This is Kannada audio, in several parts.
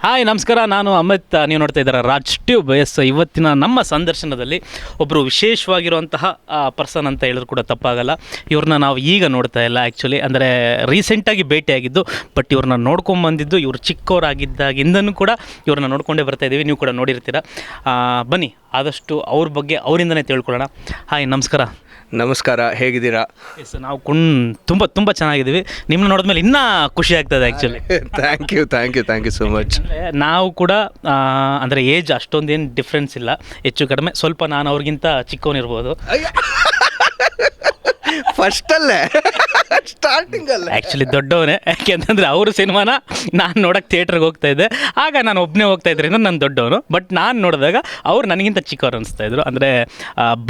ಹಾಯ್ ನಮಸ್ಕಾರ, ನಾನು ಅಮಿತ್. ನೀವು ನೋಡ್ತಾ ಇದ್ದೀರಾ ರಾಜ್ ಟ್ಯೂಬ್. ಇವತ್ತಿನ ನಮ್ಮ ಸಂದರ್ಶನದಲ್ಲಿ ಒಬ್ಬರು ವಿಶೇಷವಾಗಿರುವಂತಹ ಪರ್ಸನ್ ಅಂತ ಹೇಳಿದ್ರು ಕೂಡ ತಪ್ಪಾಗಲ್ಲ. ಇವ್ರನ್ನ ನಾವು ಈಗ ನೋಡ್ತಾ ಇಲ್ಲ, ಆ್ಯಕ್ಚುಲಿ ಅಂದರೆ ರೀಸೆಂಟಾಗಿ ಭೇಟಿಯಾಗಿದ್ದು. ಬಟ್ ಇವ್ರನ್ನ ನೋಡ್ಕೊಂಬಂದಿದ್ದು ಇವರು ಚಿಕ್ಕವರಾಗಿದ್ದಾಗಿಂದನೂ ಕೂಡ ಇವ್ರನ್ನ ನೋಡ್ಕೊಂಡೇ ಬರ್ತಾ ಇದ್ದೀವಿ. ನೀವು ಕೂಡ ನೋಡಿರ್ತೀರ. ಬನ್ನಿ, ಆದಷ್ಟು ಅವ್ರ ಬಗ್ಗೆ ಅವರಿಂದನೇ ತಿಳ್ಕೊಳ್ಳೋಣ. ಹಾಯ್ ನಮಸ್ಕಾರ. ನಮಸ್ಕಾರ, ಹೇಗಿದ್ದೀರಾ? ಎಸ್, ನಾವು ತುಂಬ ಚೆನ್ನಾಗಿದ್ದೀವಿ. ನಿಮ್ಮನ್ನ ನೋಡಿದ್ಮೇಲೆ ಇನ್ನೂ ಖುಷಿ ಆಗ್ತದೆ actually. Thank you so much. ನಾವು ಕೂಡ ಅಂದರೆ ಏಜ್ ಅಷ್ಟೊಂದೇನು ಡಿಫ್ರೆನ್ಸ್ ಇಲ್ಲ, ಹೆಚ್ಚು ಕಡಿಮೆ ಸ್ವಲ್ಪ. ನಾನು ಅವ್ರಿಗಿಂತ ಚಿಕ್ಕವನಿರ್ಬೋದು ಫಸ್ಟಲ್ಲೇ ಸ್ಟಾರ್ಟಿಂಗಲ್ಲೇ. ಆ್ಯಕ್ಚುಲಿ ದೊಡ್ಡವನೇ, ಯಾಕೆಂತಂದರೆ ಅವರು ಸಿನಿಮಾನ ನಾನು ನೋಡೋಕ್ಕೆ ಥಿಯೇಟ್ರಿಗೆ ಹೋಗ್ತಾ ಇದ್ದೆ. ಆಗ ನಾನು ಒಬ್ಬನೇ ಹೋಗ್ತಾ ಇದ್ರಿಂದ ನಾನು ದೊಡ್ಡವನು. ಬಟ್ ನಾನು ನೋಡಿದಾಗ ಅವ್ರು ನನಗಿಂತ ಚಿಕ್ಕವರು ಅನಿಸ್ತಾಯಿದ್ರು. ಅಂದರೆ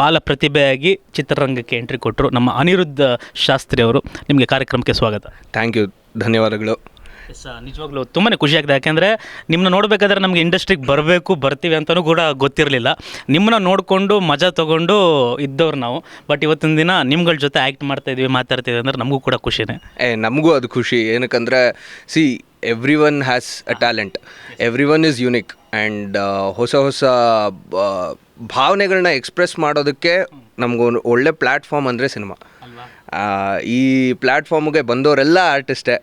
ಬಾಲ ಪ್ರತಿಭೆಯಾಗಿ ಚಿತ್ರರಂಗಕ್ಕೆ ಎಂಟ್ರಿ ಕೊಟ್ಟರು ನಮ್ಮ ಅನಿರುದ್ಧ ಶಾಸ್ತ್ರಿ ಅವರು. ನಿಮಗೆ ಕಾರ್ಯಕ್ರಮಕ್ಕೆ ಸ್ವಾಗತ. ಥ್ಯಾಂಕ್ ಯು, ಧನ್ಯವಾದಗಳು. ಎಸ್, ನಿಜವಾಗ್ಲೂ ತುಂಬಾ ಖುಷಿ ಆಗ್ತದೆ. ಯಾಕೆಂದರೆ ನಿಮ್ಮನ್ನ ನೋಡಬೇಕಾದ್ರೆ ನಮಗೆ ಇಂಡಸ್ಟ್ರಿಗೆ ಬರ್ತೀವಿ ಅಂತಲೂ ಕೂಡ ಗೊತ್ತಿರಲಿಲ್ಲ. ನಿಮ್ಮನ್ನ ನೋಡಿಕೊಂಡು ಮಜಾ ತೊಗೊಂಡು ಇದ್ದವ್ರು ನಾವು. ಬಟ್ ಇವತ್ತಿನ ದಿನ ನಿಮ್ಗಳ ಜೊತೆ ಆ್ಯಕ್ಟ್ ಮಾಡ್ತಾಯಿದ್ವಿ, ಮಾತಾಡ್ತೀವಿ ಅಂದರೆ ನಮಗೂ ಕೂಡ ಖುಷಿನೇ. ನಮಗೂ ಅದು ಖುಷಿ. ಏನಕ್ಕಂದರೆ every one has a talent, every one is unique. And ಹೊಸ ಭಾವನೆಗಳನ್ನ ಎಕ್ಸ್ಪ್ರೆಸ್ ಮಾಡೋದಕ್ಕೆ ನಮಗೊಂದು ಒಳ್ಳೆ ಪ್ಲ್ಯಾಟ್ಫಾರ್ಮ್ ಅಂದರೆ ಸಿನಿಮಾ. ಈ ಪ್ಲ್ಯಾಟ್ಫಾರ್ಮ್ಗೆ ಬಂದವರೆಲ್ಲ ಆರ್ಟಿಸ್ಟೇ,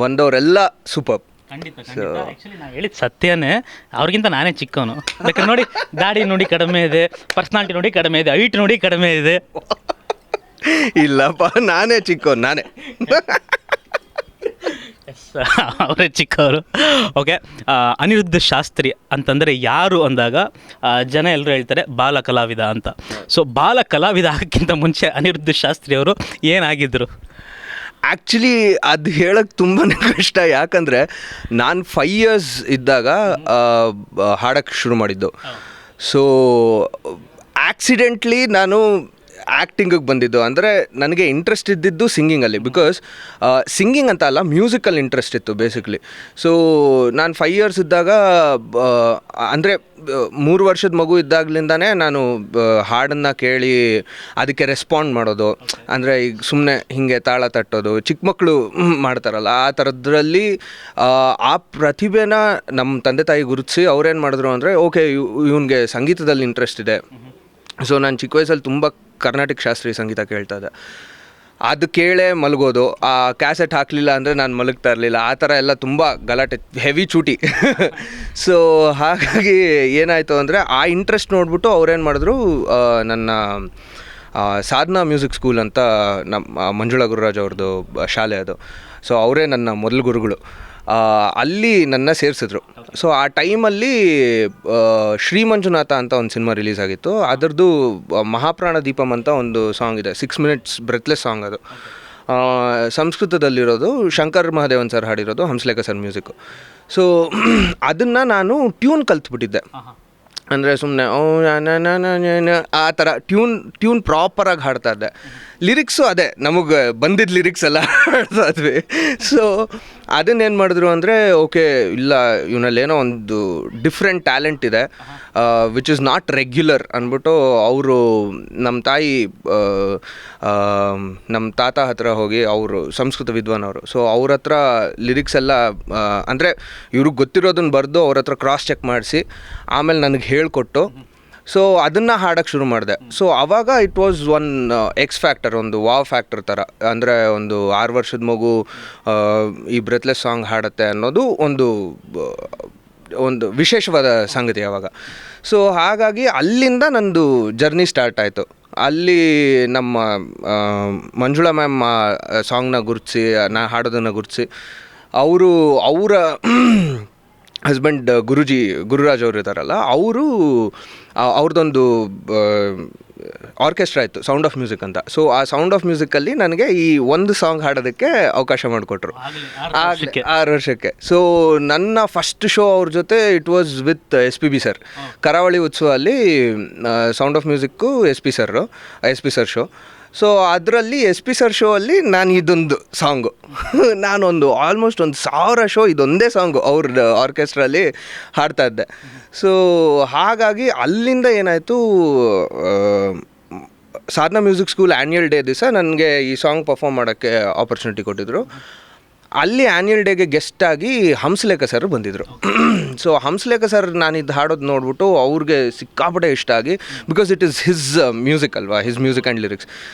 ಬಂದವರೆಲ್ಲ ಸೂಪರ್. ಖಂಡಿತ. ಆ್ಯಕ್ಚುಲಿ ನಾವು ಹೇಳಿದ ಸತ್ಯನೇ, ಅವ್ರಿಗಿಂತ ನಾನೇ ಚಿಕ್ಕವನು. ಬೇಕಾದ್ರೆ ನೋಡಿ, ದಾಡಿ ನೋಡಿ ಕಡಿಮೆ ಇದೆ, ಪರ್ಸ್ನಾಲಿಟಿ ನೋಡಿ ಕಡಿಮೆ ಇದೆ, ಹೈಟ್ ನೋಡಿ ಕಡಿಮೆ ಇದೆ. ಇಲ್ಲಪ್ಪ, ನಾನೇ ಚಿಕ್ಕವನು, ನಾನೇ. ಅವರೇ ಚಿಕ್ಕವರು. ಓಕೆ, ಅನಿರುದ್ಧ ಶಾಸ್ತ್ರಿ ಅಂತಂದರೆ ಯಾರು ಅಂದಾಗ ಜನ ಎಲ್ಲರೂ ಹೇಳ್ತಾರೆ ಬಾಲ ಕಲಾವಿದ ಅಂತ. ಸೊ ಬಾಲ ಕಲಾವಿದ ಆಗಕ್ಕಿಂತ ಮುಂಚೆ ಅನಿರುದ್ಧ ಶಾಸ್ತ್ರಿ ಅವರು ಏನಾಗಿದ್ದರು? ಆ್ಯಕ್ಚುಲಿ ಅದು ಹೇಳೋಕ್ಕೆ ತುಂಬಾ ಕಷ್ಟ. ಯಾಕಂದರೆ ನಾನು 5 years ಇದ್ದಾಗ ಹಾಡೋಕ್ಕೆ ಶುರು ಮಾಡಿದ್ದು. ಸೊ ಆಕ್ಸಿಡೆಂಟ್ಲಿ ನಾನು ಆ್ಯಕ್ಟಿಂಗಿಗೆ ಬಂದಿದ್ದು. ಅಂದರೆ ನನಗೆ ಇಂಟ್ರೆಸ್ಟ್ ಇದ್ದಿದ್ದು ಸಿಂಗಿಂಗಲ್ಲಿ. ಬಿಕಾಸ್ ಸಿಂಗಿಂಗ್ ಅಂತ ಅಲ್ಲ, ಮ್ಯೂಸಿಕಲ್ಲಿ ಇಂಟ್ರೆಸ್ಟ್ ಇತ್ತು ಬೇಸಿಕ್ಲಿ. ಸೊ ನಾನು 5 years ಇದ್ದಾಗ, ಅಂದರೆ 3 ವರ್ಷದ ಮಗು ಇದ್ದಾಗಲಿಂದನೇ ನಾನು ಹಾಡನ್ನು ಕೇಳಿ ಅದಕ್ಕೆ ರೆಸ್ಪಾಂಡ್ ಮಾಡೋದು. ಅಂದರೆ ಈಗ ಸುಮ್ಮನೆ ಹೀಗೆ ತಾಳ ತಟ್ಟೋದು, ಚಿಕ್ಕ ಮಕ್ಕಳು ಮಾಡ್ತಾರಲ್ಲ ಆ ಥರದ್ರಲ್ಲಿ ಆ ಪ್ರತಿಭೆನ ನಮ್ಮ ತಂದೆ ತಾಯಿ ಗುರುತಿಸಿ ಅವ್ರೇನು ಮಾಡಿದ್ರು ಅಂದರೆ, ಓಕೆ ಇವನಿಗೆ ಸಂಗೀತದಲ್ಲಿ ಇಂಟ್ರೆಸ್ಟ್ ಇದೆ. ಸೊ ನಾನು ಚಿಕ್ಕ ವಯಸ್ಸಲ್ಲಿ ತುಂಬ ಕರ್ನಾಟಕ ಶಾಸ್ತ್ರೀಯ ಸಂಗೀತ ಕೇಳ್ತಾ ಇದ್ದೆ. ಅದು ಕೇಳೇ ಮಲಗೋದು. ಆ ಕ್ಯಾಸೆಟ್ ಹಾಕಲಿಲ್ಲ ಅಂದರೆ ನಾನು ಮಲಗ್ತಾ ಇರಲಿಲ್ಲ. ಆ ಥರ ಎಲ್ಲ ತುಂಬ ಗಲಾಟೆ, ಹೆವಿ ಚೂಟಿ. ಸೊ ಹಾಗಾಗಿ ಏನಾಯಿತು ಅಂದರೆ, ಆ ಇಂಟ್ರೆಸ್ಟ್ ನೋಡಿಬಿಟ್ಟು ಅವ್ರೇನು ಮಾಡಿದ್ರು, ನನ್ನ ಸಾಧನಾ ಮ್ಯೂಸಿಕ್ ಸ್ಕೂಲ್ ಅಂತ ನಮ್ಮ ಮಂಜುಳಾ ಗುರುರಾಜ್ ಅವ್ರದ್ದು ಶಾಲೆ ಅದು. ಸೊ ಅವರೇ ನನ್ನ ಮೊದಲ ಗುರುಗಳು. ಅಲ್ಲಿ ನನ್ನ ಸೇರಿಸಿದ್ರು. ಸೊ ಆ ಟೈಮಲ್ಲಿ ಶ್ರೀ ಮಂಜುನಾಥ ಅಂತ ಒಂದು ಸಿನಿಮಾ ರಿಲೀಸ್ ಆಗಿತ್ತು. ಅದರದ್ದು ಮಹಾಪ್ರಾಣ ದೀಪಂ ಅಂತ ಒಂದು ಸಾಂಗ್ ಇದೆ, 6 minutes ಬ್ರೆತ್ಲೆಸ್ ಸಾಂಗ್. ಅದು ಸಂಸ್ಕೃತದಲ್ಲಿರೋದು, ಶಂಕರ್ ಮಹಾದೇವನ್ ಸರ್ ಹಾಡಿರೋದು, ಹಂಸಲೇಖ ಸರ್ ಮ್ಯೂಸಿಕ್ಕು. ಸೊ ಅದನ್ನು ನಾನು ಟ್ಯೂನ್ ಕಲ್ತ್ಬಿಟ್ಟಿದ್ದೆ. ಅಂದರೆ ಸುಮ್ಮನೆ ಆ ಥರ ಟ್ಯೂನ್ ಪ್ರಾಪರಾಗಿ ಹಾಡ್ತಾ ಇದ್ದೆ. ಲಿರಿಕ್ಸು ಅದೇ ನಮಗೆ ಬಂದಿದ್ದ ಲಿರಿಕ್ಸ್ ಎಲ್ಲ ಹಾಡ್ತಾ ಇದ್ವಿ. ಸೊ ಅದನ್ನೇನು ಮಾಡಿದ್ರು ಅಂದರೆ, ಓಕೆ ಇಲ್ಲ ಇವನಲ್ಲೇನೋ ಒಂದು ಡಿಫ್ರೆಂಟ್ ಟ್ಯಾಲೆಂಟ್ ಇದೆ, ವಿಚ್ ಇಸ್ ನಾಟ್ ರೆಗ್ಯುಲರ್ ಅಂದ್ಬಿಟ್ಟು ಅವರು ನಮ್ಮ ತಾಯಿ ನಮ್ಮ ತಾತ ಹತ್ರ ಹೋಗಿ, ಅವರು ಸಂಸ್ಕೃತ ವಿದ್ವಾನ್ ಅವರು. ಸೊ ಅವ್ರ ಹತ್ರ ಲಿರಿಕ್ಸ್ ಎಲ್ಲ ಅಂದರೆ ಇವ್ರಿಗೆ ಗೊತ್ತಿರೋದನ್ನು ಬರೆದು ಅವ್ರ ಹತ್ರ ಕ್ರಾಸ್ ಚೆಕ್ ಮಾಡಿಸಿ ಆಮೇಲೆ ನನಗೆ ಹೇಳಿಕೊಟ್ಟು, ಸೊ ಅದನ್ನು ಹಾಡೋಕ್ಕೆ ಶುರು ಮಾಡಿದೆ. ಸೊ ಆವಾಗ it was one X factor, ಒಂದು ವಾವ್ ಫ್ಯಾಕ್ಟರ್ ಥರ. ಅಂದರೆ ಒಂದು 6 ವರ್ಷದ ಮಗು ಈ ಬ್ರೆತ್ಲೆಸ್ ಸಾಂಗ್ ಹಾಡುತ್ತೆ ಅನ್ನೋದು ಒಂದು ವಿಶೇಷವಾದ ಸಂಗತಿ ಆವಾಗ. ಸೊ ಹಾಗಾಗಿ ಅಲ್ಲಿಂದ ನಂದು ಜರ್ನಿ ಸ್ಟಾರ್ಟ್ ಆಯಿತು. ಅಲ್ಲಿ ನಮ್ಮ ಮಂಜುಳಾ ಮ್ಯಾಮ್ ಸಾಂಗ್ನ ಗುರುತಿಸಿ, ನಾ ಹಾಡೋದನ್ನು ಗುರುತಿಸಿ, ಅವರ ಹಸ್ಬೆಂಡ್ ಗುರುರಾಜ್ ಅವರು ಇದ್ದಾರಲ್ಲ, ಅವ್ರದ್ದೊಂದು ಆರ್ಕೆಸ್ಟ್ರಾ ಇತ್ತು, ಸೌಂಡ್ ಆಫ್ ಮ್ಯೂಸಿಕ್ ಅಂತ. ಸೊ ಆ ಸೌಂಡ್ ಆಫ್ ಮ್ಯೂಸಿಕಲ್ಲಿ ನನಗೆ ಈ ಒಂದು ಸಾಂಗ್ ಹಾಡೋದಕ್ಕೆ ಅವಕಾಶ ಮಾಡಿಕೊಟ್ರು 6 ವರ್ಷಕ್ಕೆ. ಸೊ ನನ್ನ ಫಸ್ಟ್ ಶೋ ಅವ್ರ ಜೊತೆ it was with SPB sir. Karavali Utsava ಅಲ್ಲಿ sound of music S P sir show. So ಅದರಲ್ಲಿ SP ಸರ್ ಶೋ ಅಲ್ಲಿ ನಾನು ಇದೊಂದು ಸಾಂಗು, ನಾನೊಂದು ಆಲ್ಮೋಸ್ಟ್ 1000 ಶೋ ಇದೊಂದೇ ಸಾಂಗು ಅವ್ರ ಆರ್ಕೆಸ್ಟ್ರಲ್ಲಿ ಹಾಡ್ತಾ ಇದ್ದೆ. ಸೊ ಹಾಗಾಗಿ ಅಲ್ಲಿಂದ ಏನಾಯಿತು, ಸಾಧನಾ ಮ್ಯೂಸಿಕ್ ಸ್ಕೂಲ್ ಆ್ಯನ್ಯಲ್ ಡೇ ದಿವಸ ನನಗೆ ಈ ಸಾಂಗ್ ಪರ್ಫಾರ್ಮ್ ಮಾಡೋಕ್ಕೆ ಆಪರ್ಚುನಿಟಿ ಕೊಟ್ಟಿದ್ದರು. ಅಲ್ಲಿ ಆ್ಯನ್ಯಲ್ ಡೇಗೆ ಗೆಸ್ಟಾಗಿ ಹಂಸಲೇಖ ಸರ್ ಬಂದಿದ್ದರು. ಸೊ ಹಂಸಲೇಖ ಸರ್ ನಾನಿದ್ದು ಹಾಡೋದು ನೋಡ್ಬಿಟ್ಟು ಅವ್ರಿಗೆ ಸಿಕ್ಕಾಪಟ್ಟೆ ಇಷ್ಟ ಆಗಿ, because it is his music ಅಲ್ವಾ, his music and lyrics.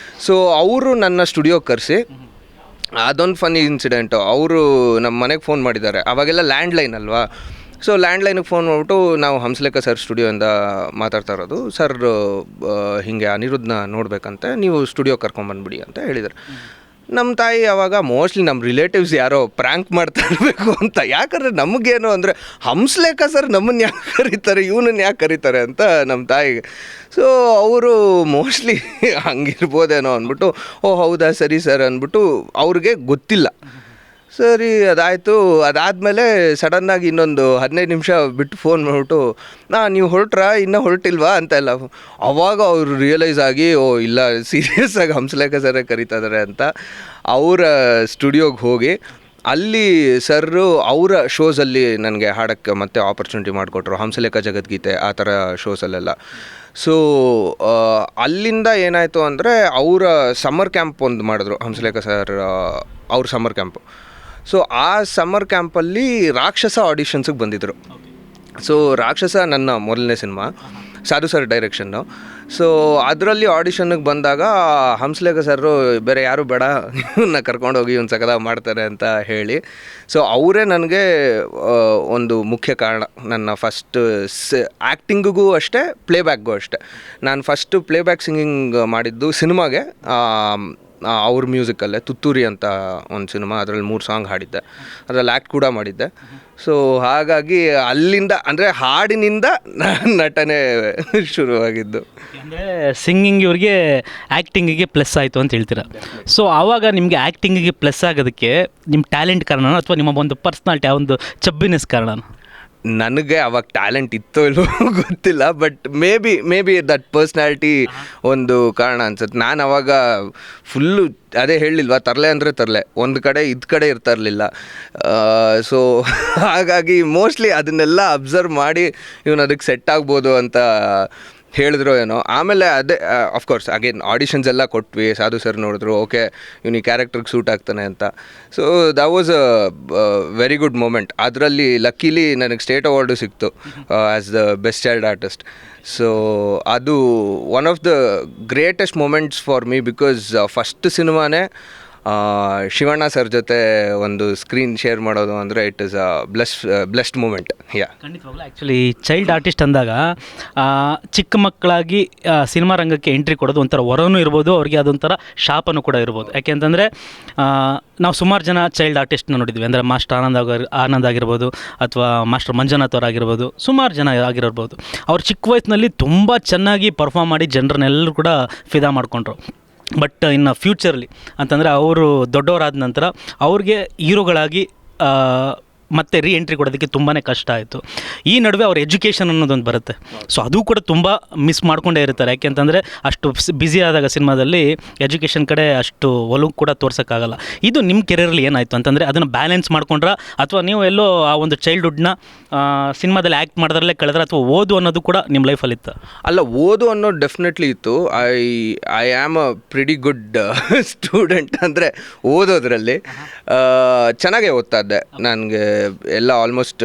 So ಅವರು ನನ್ನ ಸ್ಟುಡಿಯೋಗೆ ಕರೆಸಿ, ಅದೊಂದು ಫನ್ನಿ ಇನ್ಸಿಡೆಂಟು. ಅವರು ನಮ್ಮ ಮನೆಗೆ ಫೋನ್ ಮಾಡಿದ್ದಾರೆ, ಅವಾಗೆಲ್ಲ ಲ್ಯಾಂಡ್ಲೈನ್ ಅಲ್ವಾ. ಸೊ ಲ್ಯಾಂಡ್ಲೈನಿಗೆ ಫೋನ್ ಮಾಡಿಬಿಟ್ಟು, ನಾವು ಹಂಸಲೇಖ ಸರ್ ಸ್ಟುಡಿಯೋಯಿಂದ ಮಾತಾಡ್ತಾ ಇರೋದು ಸರ್, ಹೀಗೆ ಅನಿರುದ್ಧನ ನೋಡಬೇಕಂತೆ, ನೀವು ಸ್ಟುಡಿಯೋ ಕರ್ಕೊಂಬಂದ್ಬಿಡಿ ಅಂತ ಹೇಳಿದರು. ನಮ್ಮ ತಾಯಿ ಅವಾಗ ಮೋಸ್ಟ್ಲಿ ನಮ್ಮ ರಿಲೇಟಿವ್ಸ್ ಯಾರೋ ಪ್ರ್ಯಾಂಕ್ ಮಾಡ್ತಾ ಇರಬೇಕು ಅಂತ, ಯಾಕಂದರೆ ನಮಗೇನು ಅಂದರೆ ಹಂಸಲೇಖ ಸರ್ ನಮ್ಮನ್ನು ಯಾಕೆ ಕರೀತಾರೆ, ಇವನನ್ನು ಯಾಕೆ ಕರೀತಾರೆ ಅಂತ ನಮ್ಮ ತಾಯಿಗೆ. ಸೊ ಅವರು ಮೋಸ್ಟ್ಲಿ ಹಂಗಿರ್ಬೋದೇನೋ ಅಂದ್ಬಿಟ್ಟು, ಓ ಹೌದಾ ಸರಿ ಸರ್ ಅಂದ್ಬಿಟ್ಟು, ಅವ್ರಿಗೆ ಗೊತ್ತಿಲ್ಲ. ಸರಿ ಅದಾಯಿತು. ಅದಾದಮೇಲೆ ಸಡನ್ನಾಗಿ ಇನ್ನೊಂದು 15 ನಿಮಿಷ ಬಿಟ್ಟು ಫೋನ್ ಮಾಡಿಬಿಟ್ಟು, ನೀವು ಹೊರಟ್ರಾ, ಇನ್ನೂ ಹೊರಟಿಲ್ವಾ ಅಂತೆಲ್ಲ. ಅವಾಗ ಅವರು ರಿಯಲೈಸ್ ಆಗಿ, ಓ ಇಲ್ಲ ಸೀರಿಯಸ್ ಆಗಿ ಹಂಸಲೇಖ ಸರೇ ಕರೀತಾ ಇದ್ದಾರೆ ಅಂತ ಅವರ ಸ್ಟುಡಿಯೋಗೆ ಹೋಗಿ, ಅಲ್ಲಿ ಸರ್ರು ಅವರ ಶೋಸಲ್ಲಿ ನನಗೆ ಹಾಡೋಕ್ಕೆ ಮತ್ತೆ ಆಪರ್ಚುನಿಟಿ ಮಾಡಿಕೊಟ್ರು, ಹಂಸಲೇಖ ಜಗದ್ಗೀತೆ ಆ ಥರ ಶೋಸಲ್ಲೆಲ್ಲ. ಸೊ ಅಲ್ಲಿಂದ ಏನಾಯಿತು ಅಂದರೆ, ಅವರ ಸಮ್ಮರ್ ಕ್ಯಾಂಪ್ ಒಂದು ಮಾಡಿದ್ರು ಹಂಸಲೇಖ ಸರ್, ಅವ್ರ ಸಮ್ಮರ್ ಕ್ಯಾಂಪು. ಸೊ ಆ ಸಮ್ಮರ್ ಕ್ಯಾಂಪಲ್ಲಿ ರಾಕ್ಷಸ ಆಡಿಷನ್ಸಿಗೆ ಬಂದಿದ್ದರು. ಸೊ ರಾಕ್ಷಸ ನನ್ನ ಮೊದಲನೇ ಸಿನಿಮಾ, ಸಾಧು ಸರ್ ಡೈರೆಕ್ಷನ್ನು. ಸೊ ಅದರಲ್ಲಿ ಆಡಿಷನ್ನಿಗೆ ಬಂದಾಗ ಹಂಸಲೇಖ ಸರು, ಬೇರೆ ಯಾರು ಬೇಡ, ಇವನ್ನ ಕರ್ಕೊಂಡೋಗಿ ಇವ್ನು ಸಕದ ಮಾಡ್ತಾರೆ ಅಂತ ಹೇಳಿ, ಸೊ ಅವರೇ ನನಗೆ ಒಂದು ಮುಖ್ಯ ಕಾರಣ. ನನ್ನ ಫಸ್ಟ್ ಆ್ಯಕ್ಟಿಂಗಿಗೂ ಅಷ್ಟೇ, ಪ್ಲೇಬ್ಯಾಕ್ಗೂ ಅಷ್ಟೇ. ನಾನು ಫಸ್ಟು ಪ್ಲೇಬ್ಯಾಕ್ ಸಿಂಗಿಂಗ್ ಮಾಡಿದ್ದು ಸಿನಿಮಾಗೆ, ಅವ್ರ ಮ್ಯೂಸಿಕಲ್ಲೇ ತುತ್ತೂರಿ ಅಂತ ಒಂದು ಸಿನಿಮಾ, ಅದರಲ್ಲಿ 3 ಸಾಂಗ್ ಹಾಡಿದ್ದೆ, ಅದರಲ್ಲಿ ಆ್ಯಕ್ಟ್ ಕೂಡ ಮಾಡಿದ್ದೆ. ಸೊ ಹಾಗಾಗಿ ಅಲ್ಲಿಂದ ಅಂದರೆ ಹಾಡಿನಿಂದ ನಟನೆ ಶುರುವಾಗಿದ್ದು. ಅಂದರೆ ಸಿಂಗಿಂಗ್ ಇವ್ರಿಗೆ ಆ್ಯಕ್ಟಿಂಗಿಗೆ ಪ್ಲಸ್ ಆಯಿತು ಅಂತ ಹೇಳ್ತೀರಾ. ಸೊ ಆವಾಗ ನಿಮಗೆ ಆ್ಯಕ್ಟಿಂಗಿಗೆ ಪ್ಲಸ್ ಆಗೋದಕ್ಕೆ ನಿಮ್ಮ ಟ್ಯಾಲೆಂಟ್ ಕಾರಣ, ಅಥವಾ ನಿಮ್ಮ ಒಂದು ಪರ್ಸ್ನಾಲಿಟಿ, ಆ ಒಂದು ಚಬ್ಬಿನೆಸ್ ಕಾರಣ? ನನಗೆ ಅವಾಗ ಟ್ಯಾಲೆಂಟ್ ಇತ್ತೋ ಇಲ್ಲೋ ಗೊತ್ತಿಲ್ಲ, but may be that personality ಒಂದು ಕಾರಣ ಅನ್ಸುತ್ತೆ. ನಾನು ಅವಾಗ ಫುಲ್ಲು ಅದೇ ಹೇಳಿಲ್ವಾ, ತರಲೆ ಅಂದರೆ ತರಲೆ, ಒಂದು ಕಡೆ ಇದು ಕಡೆ ಇರ್ತಾ ಇರಲಿಲ್ಲ. ಸೊ ಹಾಗಾಗಿ ಮೋಸ್ಟ್ಲಿ ಅದನ್ನೆಲ್ಲ ಅಬ್ಸರ್ವ್ ಮಾಡಿ ಇವನು ಅದಕ್ಕೆ ಸೆಟ್ ಆಗ್ಬೋದು ಅಂತ ಹೇಳಿದ್ರು ಏನೋ. ಆಮೇಲೆ ಅದೇ ಅಫ್ಕೋರ್ಸ್ ಅಗೇನ್ ಆಡಿಷನ್ಸ್ ಎಲ್ಲ ಕೊಟ್ವಿ, ಸಾಧು ಸರ್ ನೋಡಿದ್ರು, ಓಕೆ ಇವನು ಈ ಕ್ಯಾರೆಕ್ಟರ್ಗೆ ಸೂಟ್ ಆಗ್ತಾನೆ ಅಂತ. So that was a very good moment. ಅದರಲ್ಲಿ ಲಕ್ಕಿಲಿ ನನಗೆ ಸ್ಟೇಟ್ ಅವಾರ್ಡು ಸಿಕ್ತು as the best child artist. So ಅದು one of the greatest moments for me, because first ಸಿನಿಮಾನೇ ಶಿವಣ್ಣ ಸರ್ ಜೊತೆ ಒಂದು ಸ್ಕ್ರೀನ್ ಶೇರ್ ಮಾಡೋದು ಅಂದರೆ it is a blessed moment. Yeah, ಖಂಡಿತವಾಗ್ಲೂ. ಆ್ಯಕ್ಚುಲಿ ಚೈಲ್ಡ್ ಆರ್ಟಿಸ್ಟ್ ಅಂದಾಗ ಚಿಕ್ಕ ಮಕ್ಕಳಾಗಿ ಸಿನಿಮಾ ರಂಗಕ್ಕೆ ಎಂಟ್ರಿ ಕೊಡೋದು ಒಂಥರ ವರನೂ ಇರ್ಬೋದು, ಅವ್ರಿಗೆ ಅದೊಂಥರ ಶಾಪನೂ ಕೂಡ ಇರ್ಬೋದು. ಯಾಕೆಂತಂದರೆ ನಾವು ಸುಮಾರು ಜನ ಚೈಲ್ಡ್ ಆರ್ಟಿಸ್ಟ್ನ ನೋಡಿದ್ವಿ. ಅಂದರೆ ಮಾಸ್ಟರ್ ಆನಂದ್ ಆಗಿರ್ಬೋದು, ಅಥವಾ ಮಾಸ್ಟರ್ ಮಂಜುನಾಥ್ ಅವರಾಗಿರ್ಬೋದು, ಸುಮಾರು ಜನ ಆಗಿರ್ಬೋದು. ಅವ್ರು ಚಿಕ್ಕ ವಯಸ್ಸಿನಲ್ಲಿ ತುಂಬ ಚೆನ್ನಾಗಿ ಪರ್ಫಾರ್ಮ್ ಮಾಡಿ ಜನರನ್ನೆಲ್ಲರೂ ಕೂಡ ಫಿದಾ ಮಾಡಿಕೊಂಡ್ರು. ಬಟ್ ಇನ್ನು ಫ್ಯೂಚರ್ಲಿ ಅಂತಂದರೆ ಅವರು ದೊಡ್ಡವರಾದ ನಂತರ ಅವ್ರಿಗೆ ಹೀರೋಗಳಾಗಿ ಮತ್ತೆ ಎಂಟ್ರಿ ಕೊಡೋದಕ್ಕೆ ತುಂಬಾ ಕಷ್ಟ ಆಯಿತು. ಈ ನಡುವೆ ಅವ್ರ ಎಜುಕೇಷನ್ ಅನ್ನೋದೊಂದು ಬರುತ್ತೆ. ಸೊ ಅದು ಕೂಡ ತುಂಬ ಮಿಸ್ ಮಾಡ್ಕೊಂಡೇ ಇರ್ತಾರೆ. ಯಾಕೆಂತಂದರೆ ಅಷ್ಟು ಬ್ಯುಸಿ ಆದಾಗ ಸಿನಿಮಾದಲ್ಲಿ ಎಜುಕೇಷನ್ ಕಡೆ ಅಷ್ಟು ಒಲವು ಕೂಡ ತೋರ್ಸೋಕ್ಕಾಗಲ್ಲ. ಇದು ನಿಮ್ಮ ಕೆರಿಯರಲ್ಲಿ ಏನಾಯಿತು ಅಂತಂದರೆ ಅದನ್ನು ಬ್ಯಾಲೆನ್ಸ್ ಮಾಡ್ಕೊಂಡ್ರ, ಅಥವಾ ನೀವು ಎಲ್ಲೋ ಆ ಒಂದು ಚೈಲ್ಡ್ಹುಡ್ನ ಸಿನಿಮಾದಲ್ಲಿ ಆ್ಯಕ್ಟ್ ಮಾಡೋದ್ರಲ್ಲೇ ಕಳೆದ್ರೆ, ಅಥವಾ ಓದು ಅನ್ನೋದು ಕೂಡ ನಿಮ್ಮ ಲೈಫಲ್ಲಿ ಇತ್ತು? ಅಲ್ಲ, ಓದು ಅನ್ನೋದು ಡೆಫಿನೆಟ್ಲಿ ಇತ್ತು. I am a pretty good student. ಅಂದರೆ ಓದೋದ್ರಲ್ಲಿ ಚೆನ್ನಾಗೇ ಓದ್ತಾ ಇದ್ದೆ. ನನಗೆ ಎಲ್ಲ ಆಲ್ಮೋಸ್ಟ್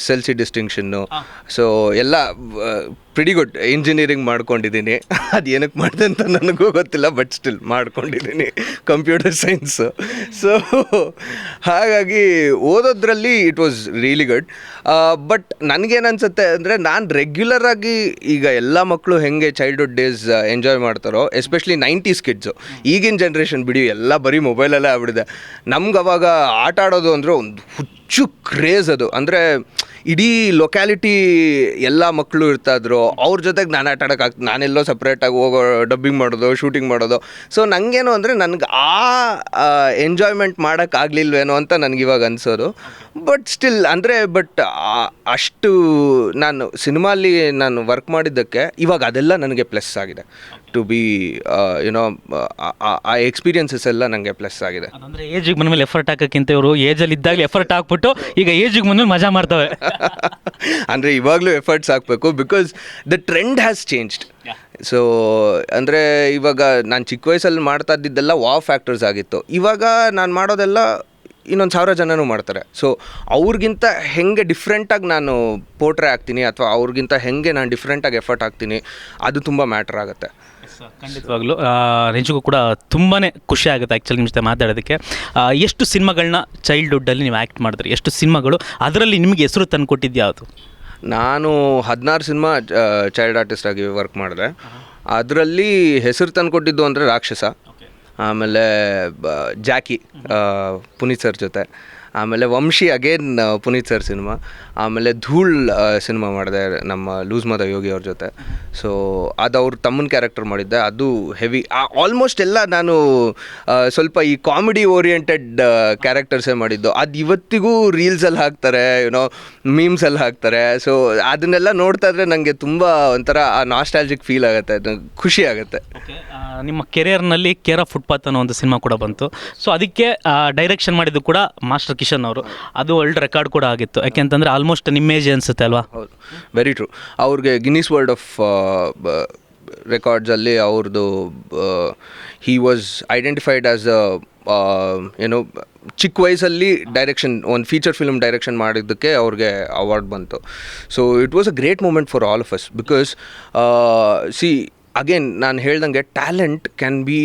SLC ಡಿಸ್ಟಿಂಕ್ಷನ್ನು. ಸೊ ಎಲ್ಲ ಪ್ರಿಟಿ ಗುಡ್. ಇಂಜಿನಿಯರಿಂಗ್ ಮಾಡ್ಕೊಂಡಿದ್ದೀನಿ, ಅದು ಏನಕ್ಕೆ ಮಾಡಿದೆ ಅಂತ ನನಗೂ ಗೊತ್ತಿಲ್ಲ, ಬಟ್ ಸ್ಟಿಲ್ ಮಾಡ್ಕೊಂಡಿದ್ದೀನಿ, ಕಂಪ್ಯೂಟರ್ ಸೈನ್ಸು. ಸೊ ಹಾಗಾಗಿ ಓದೋದ್ರಲ್ಲಿ it was really good. But ನನಗೇನನ್ಸುತ್ತೆ ಅಂದರೆ, ನಾನು ರೆಗ್ಯುಲರಾಗಿ ಈಗ ಎಲ್ಲ ಮಕ್ಕಳು ಹೆಂಗೆ ಚೈಲ್ಡ್ಹುಡ್ ಡೇಸ್ ಎಂಜಾಯ್ ಮಾಡ್ತಾರೋ, ಎಸ್ಪೆಷಲಿ 90s ಕಿಡ್ಸು, ಈಗಿನ ಜನ್ರೇಷನ್ ಬಿಡಿ ಎಲ್ಲ ಬರೀ ಮೊಬೈಲಲ್ಲೇ ಆಗ್ಬಿಟ್ಟಿದೆ. ನಮ್ಗೆ ಅವಾಗ ಆಟ ಆಡೋದು ಅಂದರೆ ಒಂದು ಹುಚ್ಚು ಕ್ರೇಜ್. ಅದು ಅಂದರೆ ಇಡೀ ಲೊಕ್ಯಾಲಿಟಿ ಎಲ್ಲ ಮಕ್ಕಳು ಇರ್ತಾಯಿದ್ರು, ಅವ್ರ ಜೊತೆಗೆ ನಾನು ಆಟ ಆಡೋಕ್ಕಾಗ್ತದೆ. ನಾನೆಲ್ಲೋ ಸಪ್ರೇಟಾಗಿ ಹೋಗೋ, ಡಬ್ಬಿಂಗ್ ಮಾಡೋದು, ಶೂಟಿಂಗ್ ಮಾಡೋದು. ಸೊ ನನಗೇನು ಅಂದರೆ, ನನಗೆ ಆ ಎಂಜಾಯ್ಮೆಂಟ್ ಮಾಡೋಕ್ಕಾಗಲಿಲ್ವೇನೋ ಅಂತ ನನಗಿವಾಗ ಅನಿಸೋದು. ಬಟ್ ಸ್ಟಿಲ್ ಅಂದರೆ, ಅಷ್ಟು ನಾನು ಸಿನಿಮಾಲಿ ನಾನು ವರ್ಕ್ ಮಾಡಿದ್ದಕ್ಕೆ ಇವಾಗ ಅದೆಲ್ಲ ನನಗೆ ಪ್ಲಸ್ ಆಗಿದೆ. ಟು ಬಿ ಯುನೋ ಆ ಎಕ್ಸ್ಪೀರಿಯನ್ಸಸ್ ಎಲ್ಲ ನನಗೆ ಪ್ಲಸ್ ಆಗಿದೆ. ಅಂದರೆ ಏಜಿಗೆ ಬಂದಮೇಲೆ ಎಫರ್ಟ್ ಹಾಕೋಕ್ಕಿಂತ ಇವರು ಏಜಲ್ಲಿ ಇದ್ದಾಗಲೇ ಎಫರ್ಟ್ ಹಾಕ್ಬಿಟ್ಟು ಈಗ ಏಜಿಗೆ ಬಂದಮೇಲೆ ಮಜಾ ಮಾಡ್ತವೆ. ಅಂದರೆ ಇವಾಗಲೂ ಎಫರ್ಟ್ಸ್ ಹಾಕಬೇಕು, because the trend has changed. So ಅಂದರೆ ಇವಾಗ ನಾನು ಚಿಕ್ಕ ವಯಸ್ಸಲ್ಲಿ ಮಾಡ್ತಾ ಇದ್ದಿದ್ದೆಲ್ಲ ವಾವ್ ಫ್ಯಾಕ್ಟರ್ಸ್ ಆಗಿತ್ತು. ಇವಾಗ ನಾನು ಮಾಡೋದೆಲ್ಲ ಇನ್ನೊಂದು 1000 ಜನನೂ ಮಾಡ್ತಾರೆ. ಸೊ ಅವ್ರಿಗಿಂತ ಹೆಂಗೆ ಡಿಫ್ರೆಂಟಾಗಿ ನಾನು ಪೋರ್ಟ್ರೇ ಆಗ್ತೀನಿ ಅಥವಾ ಅವ್ರಿಗಿಂತ ಹೆಂಗೆ ನಾನು ಡಿಫ್ರೆಂಟಾಗಿ ಎಫರ್ಟ್ ಆಗ್ತೀನಿ, ಅದು ತುಂಬ ಮ್ಯಾಟ್ರ್ ಆಗುತ್ತೆ. ಖಂಡಿತವಾಗ್ಲೂ ನಿಜಕ್ಕೂ ಕೂಡ ತುಂಬಾ ಖುಷಿ ಆಗುತ್ತೆ ಆ್ಯಕ್ಚುಲಿ ನಿಮ್ಮ ಜೊತೆ ಮಾತಾಡೋದಕ್ಕೆ. ಎಷ್ಟು ಸಿನಿಮಾಗಳನ್ನ ಚೈಲ್ಡ್ಹುಡ್ಡಲ್ಲಿ ನೀವು ಆ್ಯಕ್ಟ್ ಮಾಡಿದ್ರಿ, ಎಷ್ಟು ಸಿನಿಮಾಗಳು ಅದರಲ್ಲಿ ನಿಮಗೆ ಹೆಸರು ತಂದು ಕೊಟ್ಟಿದ್ದು ಯಾವುದು? ನಾನು 16 ಸಿನಿಮಾ ಚೈಲ್ಡ್ ಆರ್ಟಿಸ್ಟ್ ಆಗಿ ವರ್ಕ್ ಮಾಡಿದೆ. ಅದರಲ್ಲಿ ಹೆಸರು ತಂದು ಕೊಟ್ಟಿದ್ದು ಅಂದರೆ ರಾಕ್ಷಸ, ಆಮೇಲೆ ಜಾಕಿ ಪುನೀತ್ ಸರ್ ಜೊತೆ, ಆಮೇಲೆ Vamshi again Puneeth sir cinema, ಆಮೇಲೆ ಧೂಳ್ ಸಿನಿಮಾ ಮಾಡಿದೆ ನಮ್ಮ ಲೂಸ್ ಮದ ಯೋಗಿ ಅವ್ರ ಜೊತೆ. ಸೊ ಅದು ಅವ್ರ ತಮ್ಮನ ಕ್ಯಾರೆಕ್ಟರ್ ಮಾಡಿದ್ದೆ, ಅದು ಹೆವಿ. ಆಲ್ಮೋಸ್ಟ್ ಎಲ್ಲ ನಾನು ಸ್ವಲ್ಪ ಈ ಕಾಮಿಡಿ ಓರಿಯೆಂಟೆಡ್ ಕ್ಯಾರೆಕ್ಟರ್ಸೇ ಮಾಡಿದ್ದು. ಅದು ಇವತ್ತಿಗೂ ರೀಲ್ಸಲ್ಲಿ ಹಾಕ್ತಾರೆ, ಯುನೋ ಮೀಮ್ಸಲ್ಲಿ ಹಾಕ್ತಾರೆ. ಸೊ ಅದನ್ನೆಲ್ಲ ನೋಡ್ತಾ ಇದ್ರೆ ನನಗೆ ತುಂಬ ಒಂಥರ ನಾಸ್ಟಾಲ್ಜಿಕ್ ಫೀಲ್ ಆಗುತ್ತೆ, ಖುಷಿ ಆಗುತ್ತೆ. ನಿಮ್ಮ ಕೆರಿಯರ್ನಲ್ಲಿ ಕೇರ್ ಆಫ್ ಫುಟ್ಪಾತ್ ಅನ್ನೋ ಒಂದು ಸಿನಿಮಾ ಕೂಡ ಬಂತು. ಸೊ ಅದಕ್ಕೆ ಡೈರೆಕ್ಷನ್ ಮಾಡಿದ್ದು ಕೂಡ ಮಾಸ್ಟರ್ ಕಿಶನ್ ಅವರು. ಅದು ವರ್ಲ್ಡ್ ರೆಕಾರ್ಡ್ ಕೂಡ ಆಗಿತ್ತು, ಯಾಕೆಂತಂದರೆ ಆಲ್ಮೋಸ್ಟ್ ನಿಮ್ಮ ಏಜ್ ಅನಿಸುತ್ತೆ ಅಲ್ವಾ? ಹೌದು, ವೆರಿ ಟ್ರೂ. ಅವ್ರಿಗೆ ಗಿನ್ನಿಸ್ ವರ್ಲ್ಡ್ ಆಫ್ ರೆಕಾರ್ಡ್ಸಲ್ಲಿ ಅವ್ರದ್ದು ಹಿ ವಾಸ್ ಐಡೆಂಟಿಫೈಡ್ ಆ್ಯಸ್ ಏನೋ ಚಿಕ್ಕ ವಯಸ್ಸಲ್ಲಿ ಡೈರೆಕ್ಷನ್, ಒಂದು ಫೀಚರ್ ಫಿಲ್ಮ್ ಡೈರೆಕ್ಷನ್ ಮಾಡಿದ್ದಕ್ಕೆ ಅವ್ರಿಗೆ ಅವಾರ್ಡ್ ಬಂತು. So it was a great moment for all of us because see again ನಾನು ಹೇಳ್ದಂಗೆ ಟ್ಯಾಲೆಂಟ್ ಕ್ಯಾನ್ ಬಿ